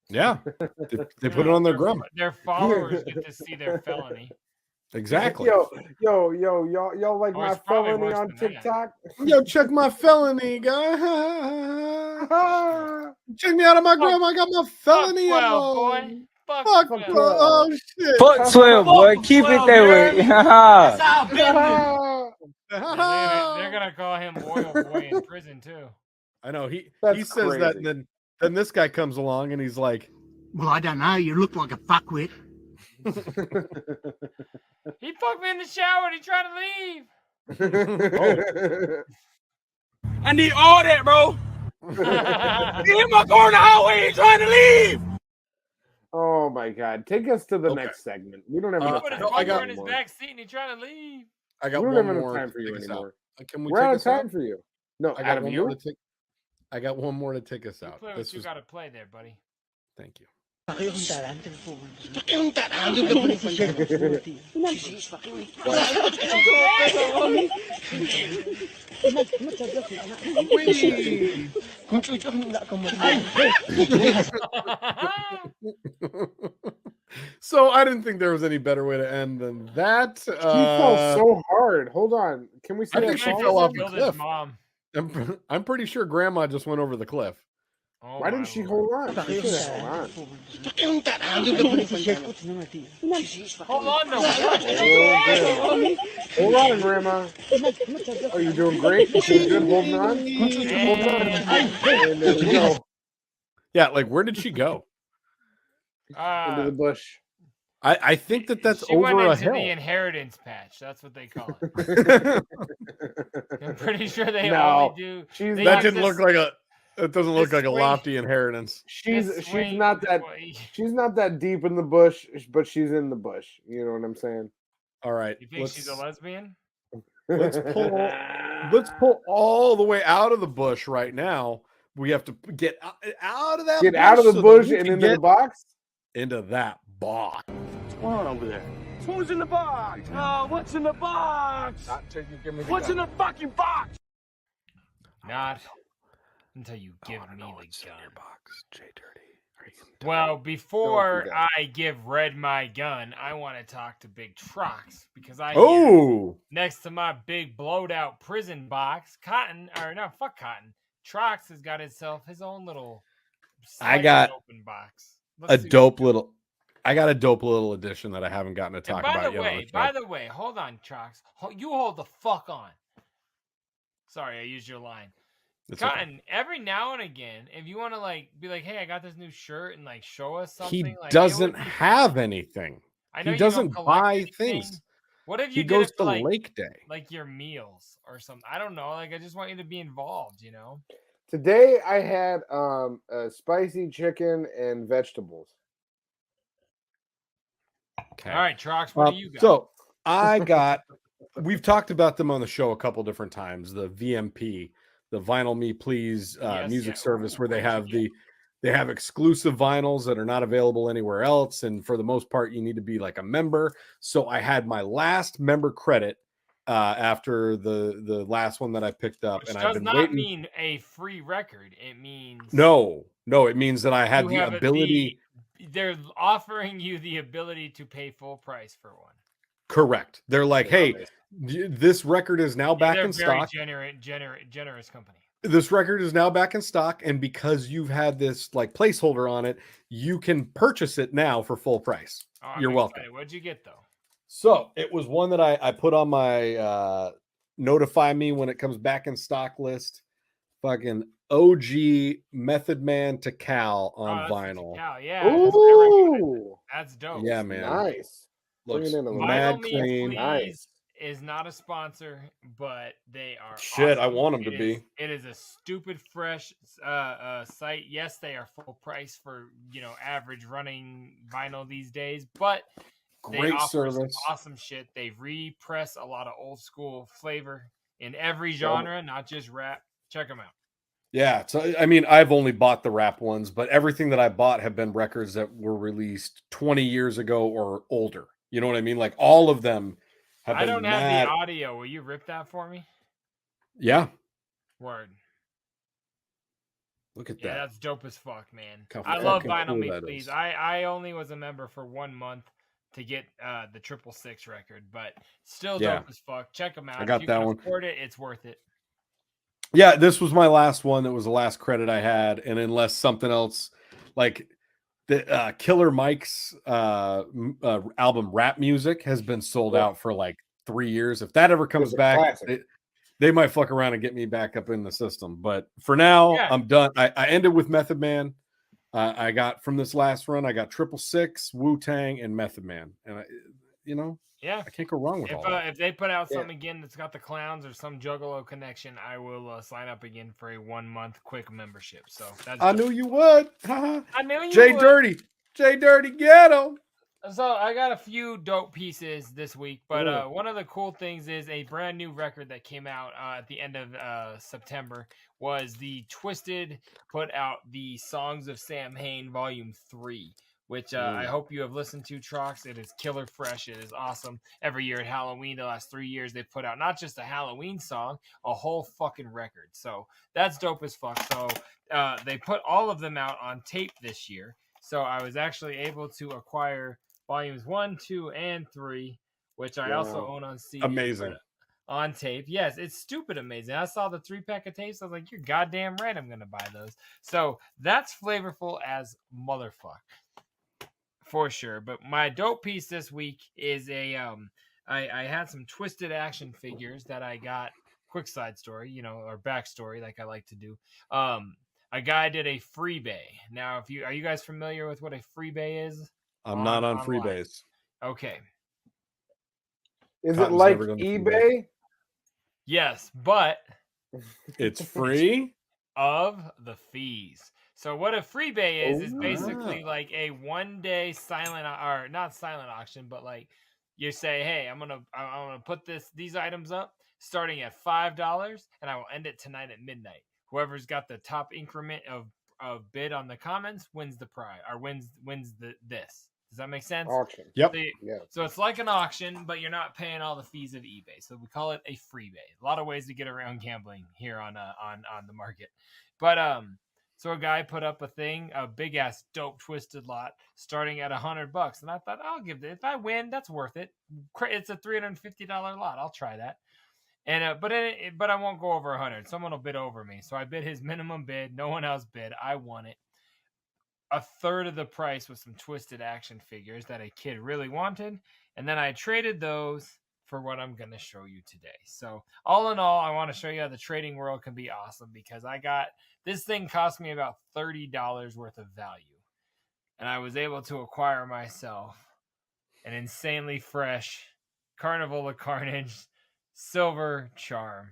Yeah, they put it on their Grum. Their followers get to see their felony. Exactly. Y'all like my felony on TikTok? Yo, check my felony, guy. Check me out of my Grum. I got my felony. Boy. Fuck 12. Oh shit. Fuck 12, boy. Keep it that way. That's how they're gonna call him Oil Boy in prison too. I know he says crazy. that, and then this guy comes along and he's like, "Well, I don't know. You look like a fuckwit." He fucked me in the shower and he tried to leave. I need all that, bro. Get him up on the hallway. He's trying to leave. Oh my god! Take us to the next segment. We don't have enough time. I got in his back seat and he tried to leave. I got we one don't have enough more time for you anymore. Can we We're out of take time us for you. No, I out got of one you. more to take. I got one more to take us out. Play what you got to play there, buddy. Thank you. So I didn't think there was any better way to end than that. She fell so hard. Hold on. Can we see I that think she song? fell off the cliff. Mom. I'm pretty sure Grandma just went over the cliff. Oh, why didn't she hold on? She should have held on. Hold on, no. Hold on, Grandma. Are you doing great? You good holding on? Hold on. And there we go. Yeah, like where did she go? Into the bush. I think that's she over went a into hill. the inheritance patch. That's what they call it. I'm pretty sure they only do. That didn't look like a. It doesn't look like a lofty inheritance. She's not that deep in the bush, but she's in the bush. You know what I'm saying? All right. You think she's a lesbian? Let's pull all the way out of the bush right now. We have to get out of that. Get out of the bush and into the box. Into that box. What's going on over there? Who's in the box? Oh, what's in the box? What's in the fucking box? Not until you give me the gun. Your box, JDirty. Well, before I give Red my gun, I want to talk to Big Trox because hear next to my big blowed out prison box, Cotton Trox has got himself his own little. I got open box. I got a dope little edition that I haven't gotten to talk about yet. By the way, hold on, Trox. You hold the fuck on. Sorry, I used your line. It's Cotton, okay. every now and again, if you want to be like, hey, I got this new shirt and show us something. He doesn't have anything. I know he doesn't buy things. What if you he goes to like, Lake Day? Like your meals or something. I don't know. I just want you to be involved, you know? Today I had spicy chicken and vegetables. Okay. All right, Trox, what do you got? So I got we've talked about them on the show a couple different times. The VMP, the Vinyl Me Please music service, where they have exclusive vinyls that are not available anywhere else, and for the most part, you need to be like a member. So I had my last member credit after the last one that I picked up, Which and does I've been not waiting. mean a free record. It means No, it means that I had you the have ability. They're offering you the ability to pay full price for one. Correct. They're like, hey, this record is now back in stock. Generous company. This record is now back in stock, and because you've had this like placeholder on it, you can purchase it now for full price. You're welcome. What'd you get though? So it was one that I put on my notify me when it comes back in stock list. Fucking OG Method Man to Cal on vinyl. Cal, yeah. Ooh, that's dope. Yeah, man. Nice. Looks Vinyl Me clean. Please is not a sponsor, but they are shit. awesome. I want them to be. It is a stupid fresh site. Yes, they are full price for average running vinyl these days, but great service, awesome shit. They repress a lot of old school flavor in every genre, not just rap. Check them out. Yeah, so I mean, I've only bought the rap ones, but everything that I bought have been records that were released 20 years ago or older. You know what I mean? Like all of them have been. I don't have the audio. Will you rip that for me? Yeah. Word. Look at that. Yeah, that's dope as fuck, man. I love Vinyl Me Please. I only was a member for 1 month to get the 666 record, but still dope as fuck. Check them out. I got if you that can one. afford it, it's worth it. Yeah, this was my last one. That was the last credit I had, and unless something else, like the Killer Mike's album Rap Music has been sold out for like 3 years. If that ever comes back, they might fuck around and get me back up in the system. But for now, I'm done. I ended with Method Man. I got from this last run, I got 666, Wu-Tang, and Method Man, and yeah, I can't go wrong with all that. If they put out something again that's got the clowns or some Juggalo connection, I will sign up again for a 1 month quick membership. So that's I knew you would. I knew you would. JDirty, get him. So I got a few dope pieces this week, but one of the cool things is a brand new record that came out at the end of September was the Twisted put out the Songs of Sam Hain Volume 3. Which I hope you have listened to, Trox. It is killer fresh. It is awesome. Every year at Halloween, the last 3 years, they've put out not just a Halloween song, a whole fucking record. So that's dope as fuck. So they put all of them out on tape this year. So I was actually able to acquire volumes 1, 2, and 3, which I also own on CD. Amazing. On tape. Yes, it's stupid amazing. I saw the 3-pack of tapes. I was like, you're goddamn right I'm going to buy those. So that's flavorful as motherfuck. For sure. But my dope piece this week is I had some Twisted action figures that I got. Quick side story, or backstory like I like to do. A guy did a freebie. Now, are you guys familiar with what a freebie is? I'm not on freebies. Okay. Is it like eBay? Yes, but it's free of the fees. So what a freebie is basically like a 1 day not silent auction, but like you say, hey, I'm gonna put these items up starting at $5, and I will end it tonight at midnight. Whoever's got the top increment of bid on the comments wins the prize or wins this. Does that make sense? Auction. Yep. So it's like an auction, but you're not paying all the fees of eBay. So we call it a freebie. A lot of ways to get around gambling here on the market, but So a guy put up a big ass dope Twisted lot starting at $100, and I thought I'll give it. If I win, that's worth it. It's a $350 lot. I'll try that. And but I won't go over 100. Someone will bid over me, so I bid his minimum bid. No one else bid. I won it. A third of the price with some Twisted action figures that a kid really wanted, and then I traded those for what I'm going to show you today. So all in all, I want to show you how the trading world can be awesome, because this thing cost me about $30 worth of value, and I was able to acquire myself an insanely fresh Carnival of Carnage silver charm.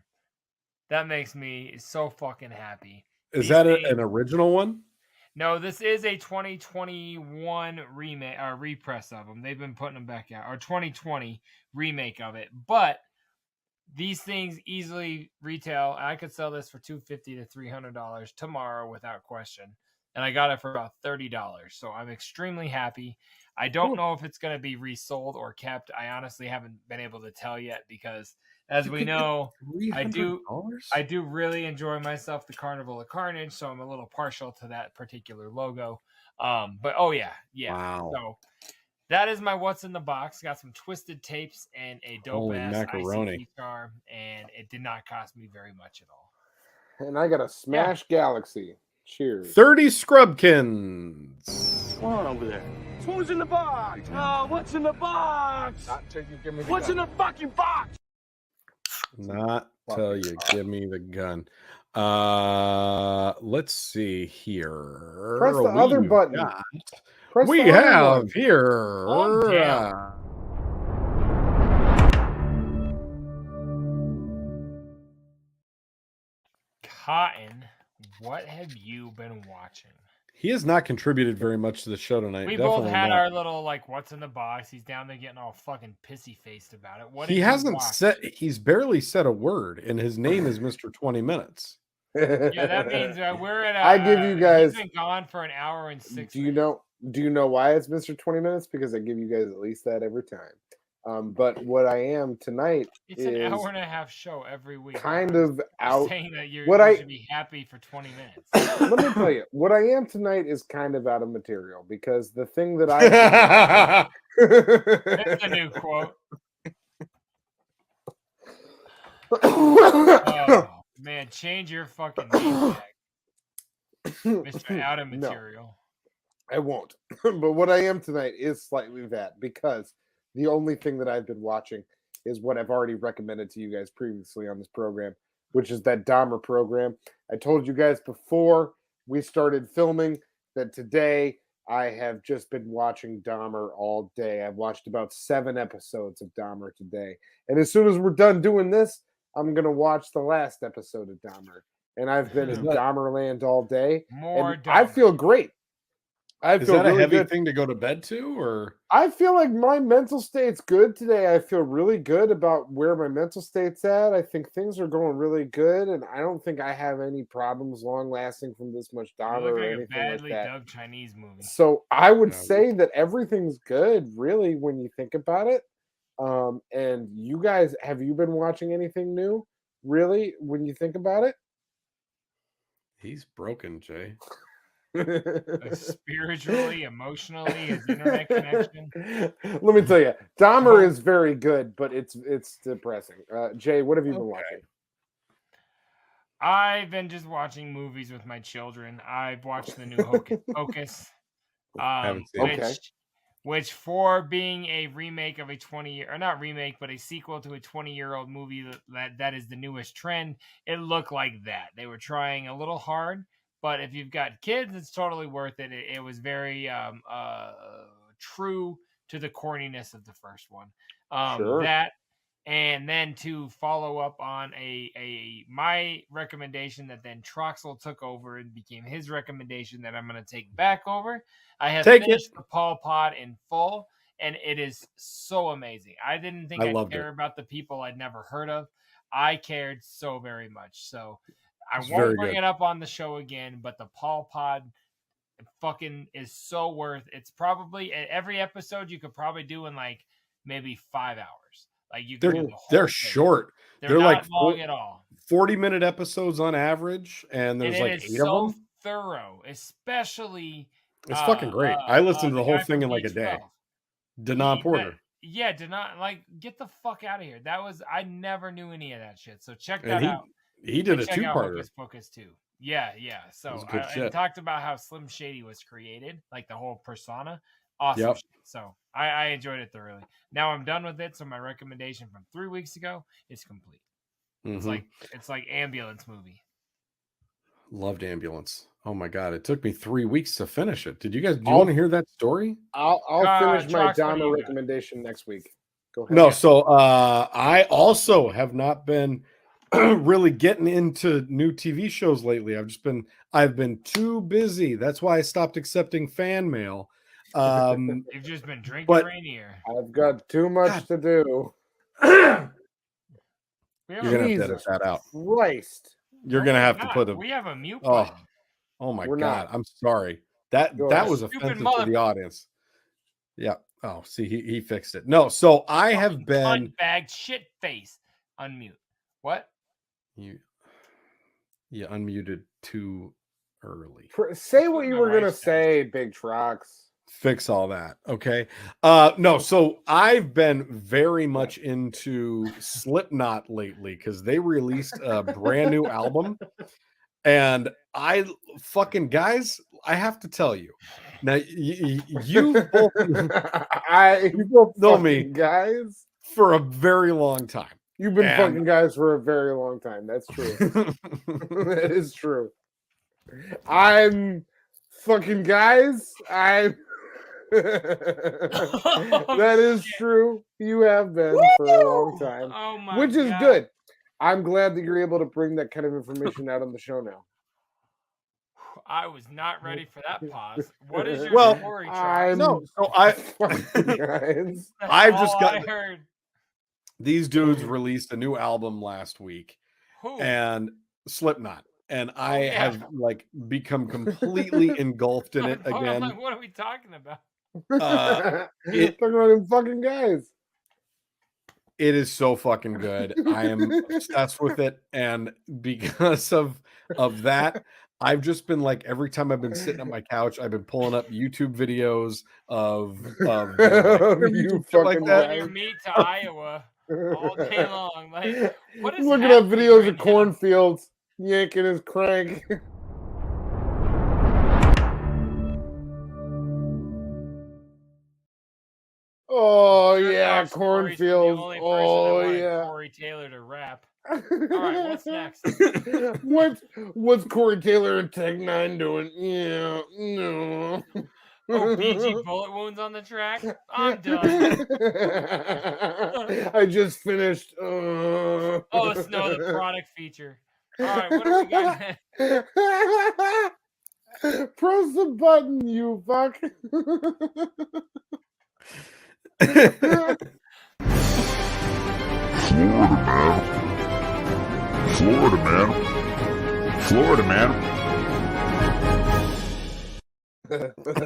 That makes me so fucking happy. Is that an original one? No, this is a 2021 remake or repress of them. They've been putting them back out, or 2020 remake of it. But these things easily retail. I could sell this for $250 to $300 tomorrow without question. And I got it for about $30. So I'm extremely happy. I don't know if it's going to be resold or kept. I honestly haven't been able to tell yet because, as we know, I do really enjoy myself the Carnival of Carnage, so I'm a little partial to that particular logo. But yeah. Wow. So that is my what's in the box. Got some twisted tapes and a dope ass ICP charm, and it did not cost me very much at all. And I got a Smash Galaxy. Cheers. 30 Scrubkins. What's going on over there? Who's in the box? What's in the box? Not till you give me the What's in the fucking box? Not till you give me the gun. Let's see here. Press the other button. We have here. Cotton, what have you been watching? He has not contributed very much to the show tonight. We both had our little what's in the box. He's down there getting all fucking pissy faced about it. He hasn't said. He's barely said a word, and his name is Mr. 20 Minutes. Yeah, that means we're at. I give you guys. He's been gone for an hour and 6 Do you know why it's Mr. 20 Minutes? Because I give you guys at least that every time. But what I am tonight is an hour and a half show every week. Kind of out. Saying that you should be happy for 20 minutes. Let me tell you, what I am tonight is kind of out of material because the thing that I That's a new quote. Oh, man, change your fucking name tag. Mr. Out of material. No, I won't. But what I am tonight is slightly that because the only thing that I've been watching is what I've already recommended to you guys previously on this program, which is that Dahmer program. I told you guys before we started filming that today I have just been watching Dahmer all day. I've watched about 7 episodes of Dahmer today. And as soon as we're done doing this, I'm going to watch the last episode of Dahmer. And I've been in Dahmerland all day. I feel great. Is that a heavy thing to go to bed to, or? I feel like my mental state's good today. I feel really good about where my mental state's at. I think things are going really good, and I don't think I have any problems long lasting from this much Dahmer or anything like that. Dubbed Chinese movie. So I would say that everything's good, really, when you think about it. And you guys, have you been watching anything new, really, when you think about it? He's broken, Jay. Spiritually, emotionally, his internet connection. Let me tell you, Dahmer is very good, but it's depressing. Jay, what have you been watching? I've been just watching movies with my children. I've watched the new Hocus Pocus, which for being a remake of a 20-year, or not remake, but a sequel to a 20-year-old movie that is the newest trend, it looked like that. They were trying a little hard. But if you've got kids, it's totally worth it. It was very true to the corniness of the first one. Sure. That, and then to follow up on my recommendation that then Troxel took over and became his recommendation that I'm going to take back over. I have finished the Paul Pod in full, and it is so amazing. I didn't think I'd care about the people I'd never heard of. I cared so very much. So I won't bring it up on the show again, but the Paul Pod fucking is so worth. It's probably every episode you could probably do in like maybe 5 hours. Like they're short. They're not like long at all. 40-minute episodes on average, and there's like 8 of them. Thorough, especially. It's fucking great. I listened to the whole thing in like a day. Denon Porter. Yeah, get the fuck out of here. I never knew any of that shit. So check that out. He did a 2-parter. Hocus Pocus too. Yeah. So I talked about how Slim Shady was created, like the whole persona. Awesome. Shit. So I enjoyed it thoroughly. Now I'm done with it. So my recommendation from 3 weeks ago is complete. Mm-hmm. It's like Ambulance movie. Loved Ambulance. Oh my god! It took me 3 weeks to finish it. Do you want to hear that story? I'll finish my Dahmer recommendation next week. Go ahead. No, so I also have not been really getting into new TV shows lately. I've been too busy. That's why I stopped accepting fan mail. You've just been drinking Rainier. I've got too much to do. You're gonna have to edit that out. Christ. You're gonna have to put a. We have a mute button. Oh my We're God! not. I'm sorry. That was offensive to the audience. Yeah. Oh, see, he fixed it. No, so I have been bagged shit face. Unmute. What? You unmuted too early. Say what you were gonna say, Big Trox. Fix all that, okay? No, so I've been very much into Slipknot lately because they released a brand new album, and I fucking guys, I have to tell you. Now you both, you both know me, guys, for a very long time. You've been fucking guys for a very long time. That's true. That is true. I'm fucking guys. That is true. You have been for a long time, which is good. I'm glad that you're able to bring that kind of information out on the show now. I was not ready for that pause. What is your story, Trox? I've just got. These dudes released a new album last week, and Slipknot, and I have like become completely engulfed in it again. Like, what are we talking about? Talking about them fucking guys. It is so fucking good. I am obsessed with it, and because of that, I've just been like, every time I've been sitting on my couch, I've been pulling up YouTube videos of you fucking like that. Your meat to Iowa all day long. Like, what is looking at videos of cornfields yanking his crank. Oh yeah, cornfields. Oh yeah, Corey Taylor to rap. All right, what's next? What's Corey Taylor and Tech 9 doing? Yeah, no. Oh, BG bullet wounds on the track. I'm done. I just finished. Oh, Snow, the product feature. All right, what do we got? Press the button, you fuck. Florida man.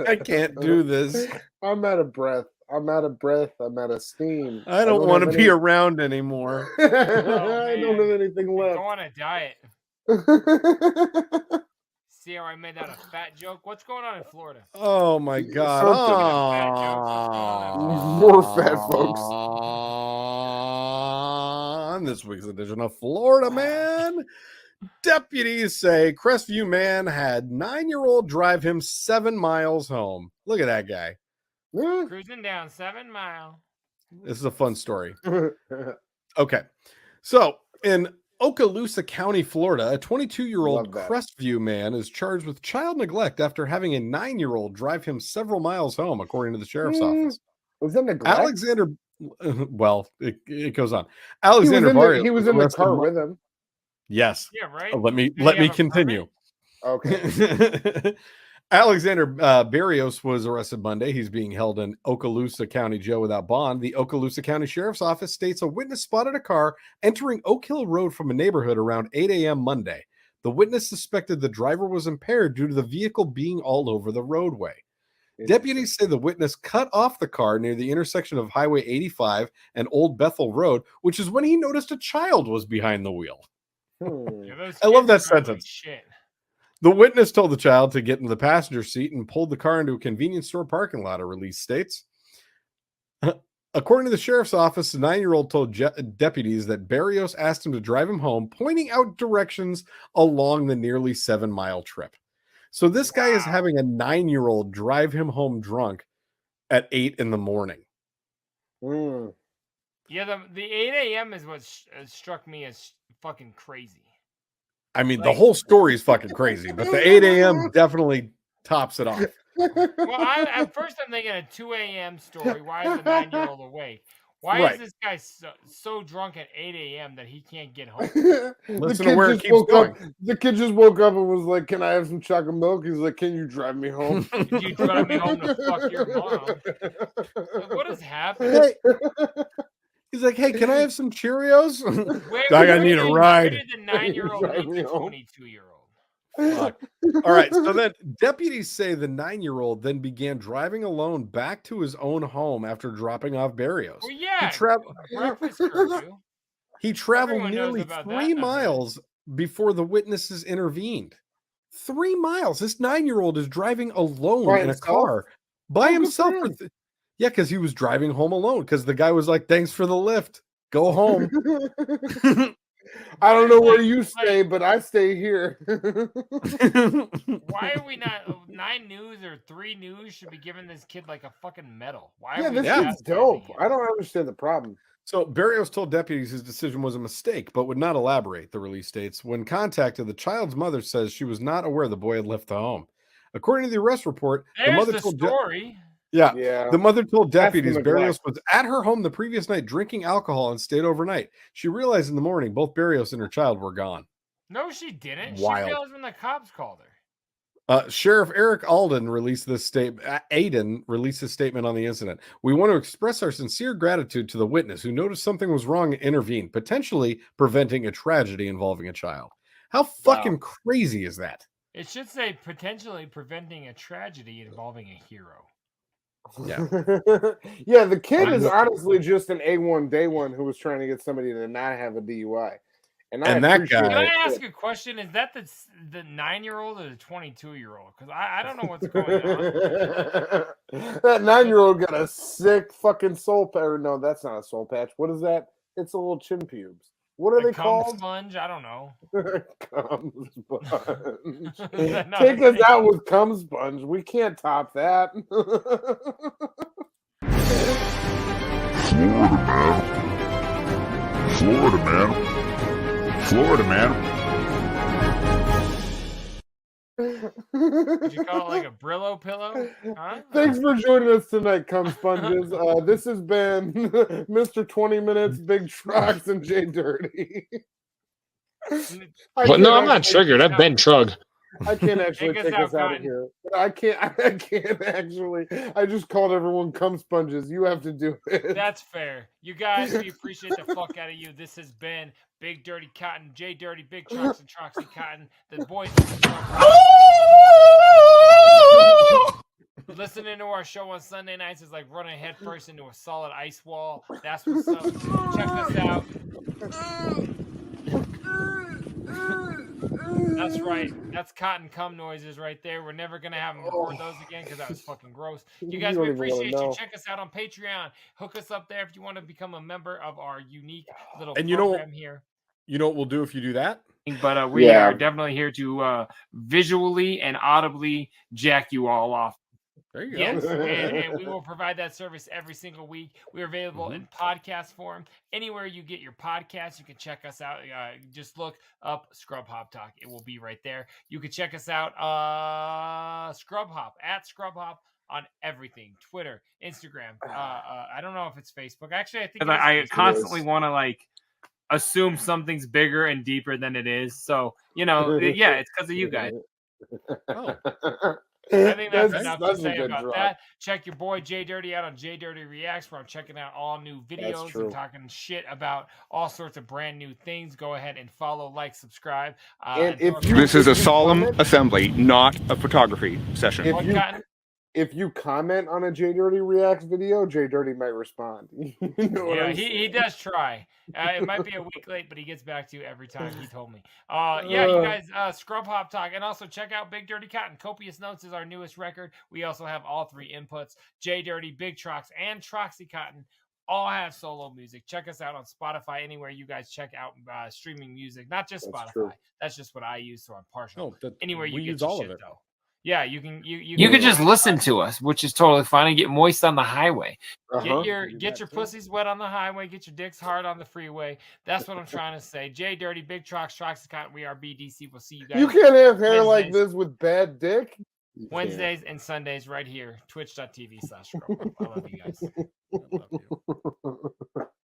I can't do this. I'm out of breath. I'm out of steam. I don't want to be around anymore. I don't have anything left. Go on a diet. See how I made that a fat joke? What's going on in Florida? Oh my God. More fat folks. On this week's edition of Florida Man, deputies say Crestview man had 9-year-old drive him 7 miles home. Look at that guy. Cruising down 7 Mile. This is a fun story. Okay. So in Okaloosa County, Florida, a 22-year-old Crestview man is charged with child neglect after having a 9-year-old drive him several miles home, according to the sheriff's office. Was that neglect? Alexander, well, it goes on. Alexander Barrios. He was in the car with him. Yes. Yeah, right. Let me continue. Okay. Alexander Barrios was arrested Monday. He's being held in Okaloosa County Jail without bond. The Okaloosa County Sheriff's Office states a witness spotted a car entering Oak Hill Road from a neighborhood around 8 a.m. Monday. The witness suspected the driver was impaired due to the vehicle being all over the roadway. Deputies say the witness cut off the car near the intersection of Highway 85 and Old Bethel Road, which is when he noticed a child was behind the wheel. Yeah, I love that sentence. Shit. The witness told the child to get in the passenger seat and pulled the car into a convenience store parking lot, a release states. According to the sheriff's office, the 9-year-old told deputies that Barrios asked him to drive him home, pointing out directions along the nearly 7-mile trip. So this guy is having a 9-year-old drive him home drunk at 8 in the morning. Yeah, the 8 a.m. is what struck me as fucking crazy. I mean, the whole story is fucking crazy, but the 8 a.m. definitely tops it off. Well, at first I'm thinking a 2 a.m. story. Why is the 9-year-old awake? Why is this guy so drunk at 8 a.m. that he can't get home? Listen to where it keeps going. The kid just woke up and was like, "Can I have some chocolate milk?" He's like, "Can you drive me home?" Can you drive me home to fuck your mom? Like, what is happening? He's like, hey, can I have some Cheerios? Where I need a ride. did the 9-year-old meet the 22-year-old? All right. So then deputies say the 9-year-old then began driving alone back to his own home after dropping off Barrios. Well, yeah. He traveled Everyone nearly knows about 3 miles before the witnesses intervened. 3 miles. This 9-year-old is driving alone in a car by himself. Yeah, because he was driving home alone because the guy was like, thanks for the lift. Go home. I don't know where you stay, but I stay here. Why are we not 9 News or 3 News should be giving this kid like a fucking medal? Why? Yeah, this is dope. I don't understand the problem. So Barrios told deputies his decision was a mistake, but would not elaborate, the release states. When contacted, the child's mother says she was not aware the boy had left the home. According to the arrest report, the mother told story. The mother told deputies Barrios was at her home the previous night drinking alcohol and stayed overnight. She realized in the morning both Barrios and her child were gone. No, she didn't. Wild. She realized when the cops called her. Sheriff Eric Alden released this statement. Aiden released his statement on the incident. We want to express our sincere gratitude to the witness who noticed something was wrong and intervened, potentially preventing a tragedy involving a child. How fucking crazy is that? It should say potentially preventing a tragedy involving a hero. Yeah. Yeah, the kid is honestly just an A1 day one who was trying to get somebody to not have a DUI. And that guy. Can I ask a question? Is that the 9-year-old or the 22-year-old? Because I don't know what's going on. That 9-year-old got a sick fucking soul patch. No, that's not a soul patch. What is that? It's a little chin pubes. What are they called? Sponge? I don't know. Cum sponge. Take us out with cum sponge. We can't top that. Florida, man. Did you call it like a Brillo pillow? Huh? Thanks for joining us tonight, cum sponges. This has been Mr. 20 Minutes, Big Trox, and JDirty. But no, I'm not triggered. I've been trug. I can't actually take us out of here. I can't actually. I just called everyone cum sponges. You have to do it. That's fair. You guys, we appreciate the fuck out of you. This has been Big Dirty Cotton, JDirty, Big Trox, and Troxy Cotton. The boys listening to our show on Sunday nights is like running headfirst into a solid ice wall. That's what's up. Check us out. That's right. That's cotton cum noises right there. We're never going to have them record those again because that was fucking gross. You guys, we appreciate you. Check us out on Patreon. Hook us up there if you want to become a member of our unique little program here. You know what we'll do if you do that? But we are definitely here to visually and audibly jack you all off. There you go. Yes, and we will provide that service every single week. We're available in podcast form. Anywhere you get your podcasts, you can check us out. Just look up Scrub Hop Talk. It will be right there. You can check us out Scrub Hop, at Scrub Hop on everything. Twitter, Instagram. I don't know if it's Facebook. Actually, I think I constantly want to assume something's bigger and deeper than it is. So, yeah, it's because of you guys. Oh. I think that's enough to say about that. Check your boy JDirty out on JDirty Reacts, where I'm checking out all new videos and talking shit about all sorts of brand new things. Go ahead and follow, like, subscribe. This is a solemn assembly, not a photography session. If you comment on a JDirty Reacts video, JDirty might respond. He does try. It might be a week late, but he gets back to you every time. He told me. You guys, Scrub Hop Talk, and also check out Big Dirty Cotton. Copious Notes is our newest record. We also have all 3 inputs: JDirty, Big Trox, and Troxy Cotton. All have solo music. Check us out on Spotify. Anywhere you guys check out streaming music, not just Spotify. True. That's just what I use, so I'm partial. No, anywhere you get use your all shit, of it though. Yeah, you can just listen to us, which is totally fine, and get moist on the highway. Get your pussies wet on the highway, get your dicks hard on the freeway. That's what I'm trying to say. JDirty, Big Trox, Troxy Cotton. We are BDC. We'll see you guys. You can't have hair like this with bad dick. Wednesdays and Sundays right here. Twitch.tv/. I love you guys. I love you.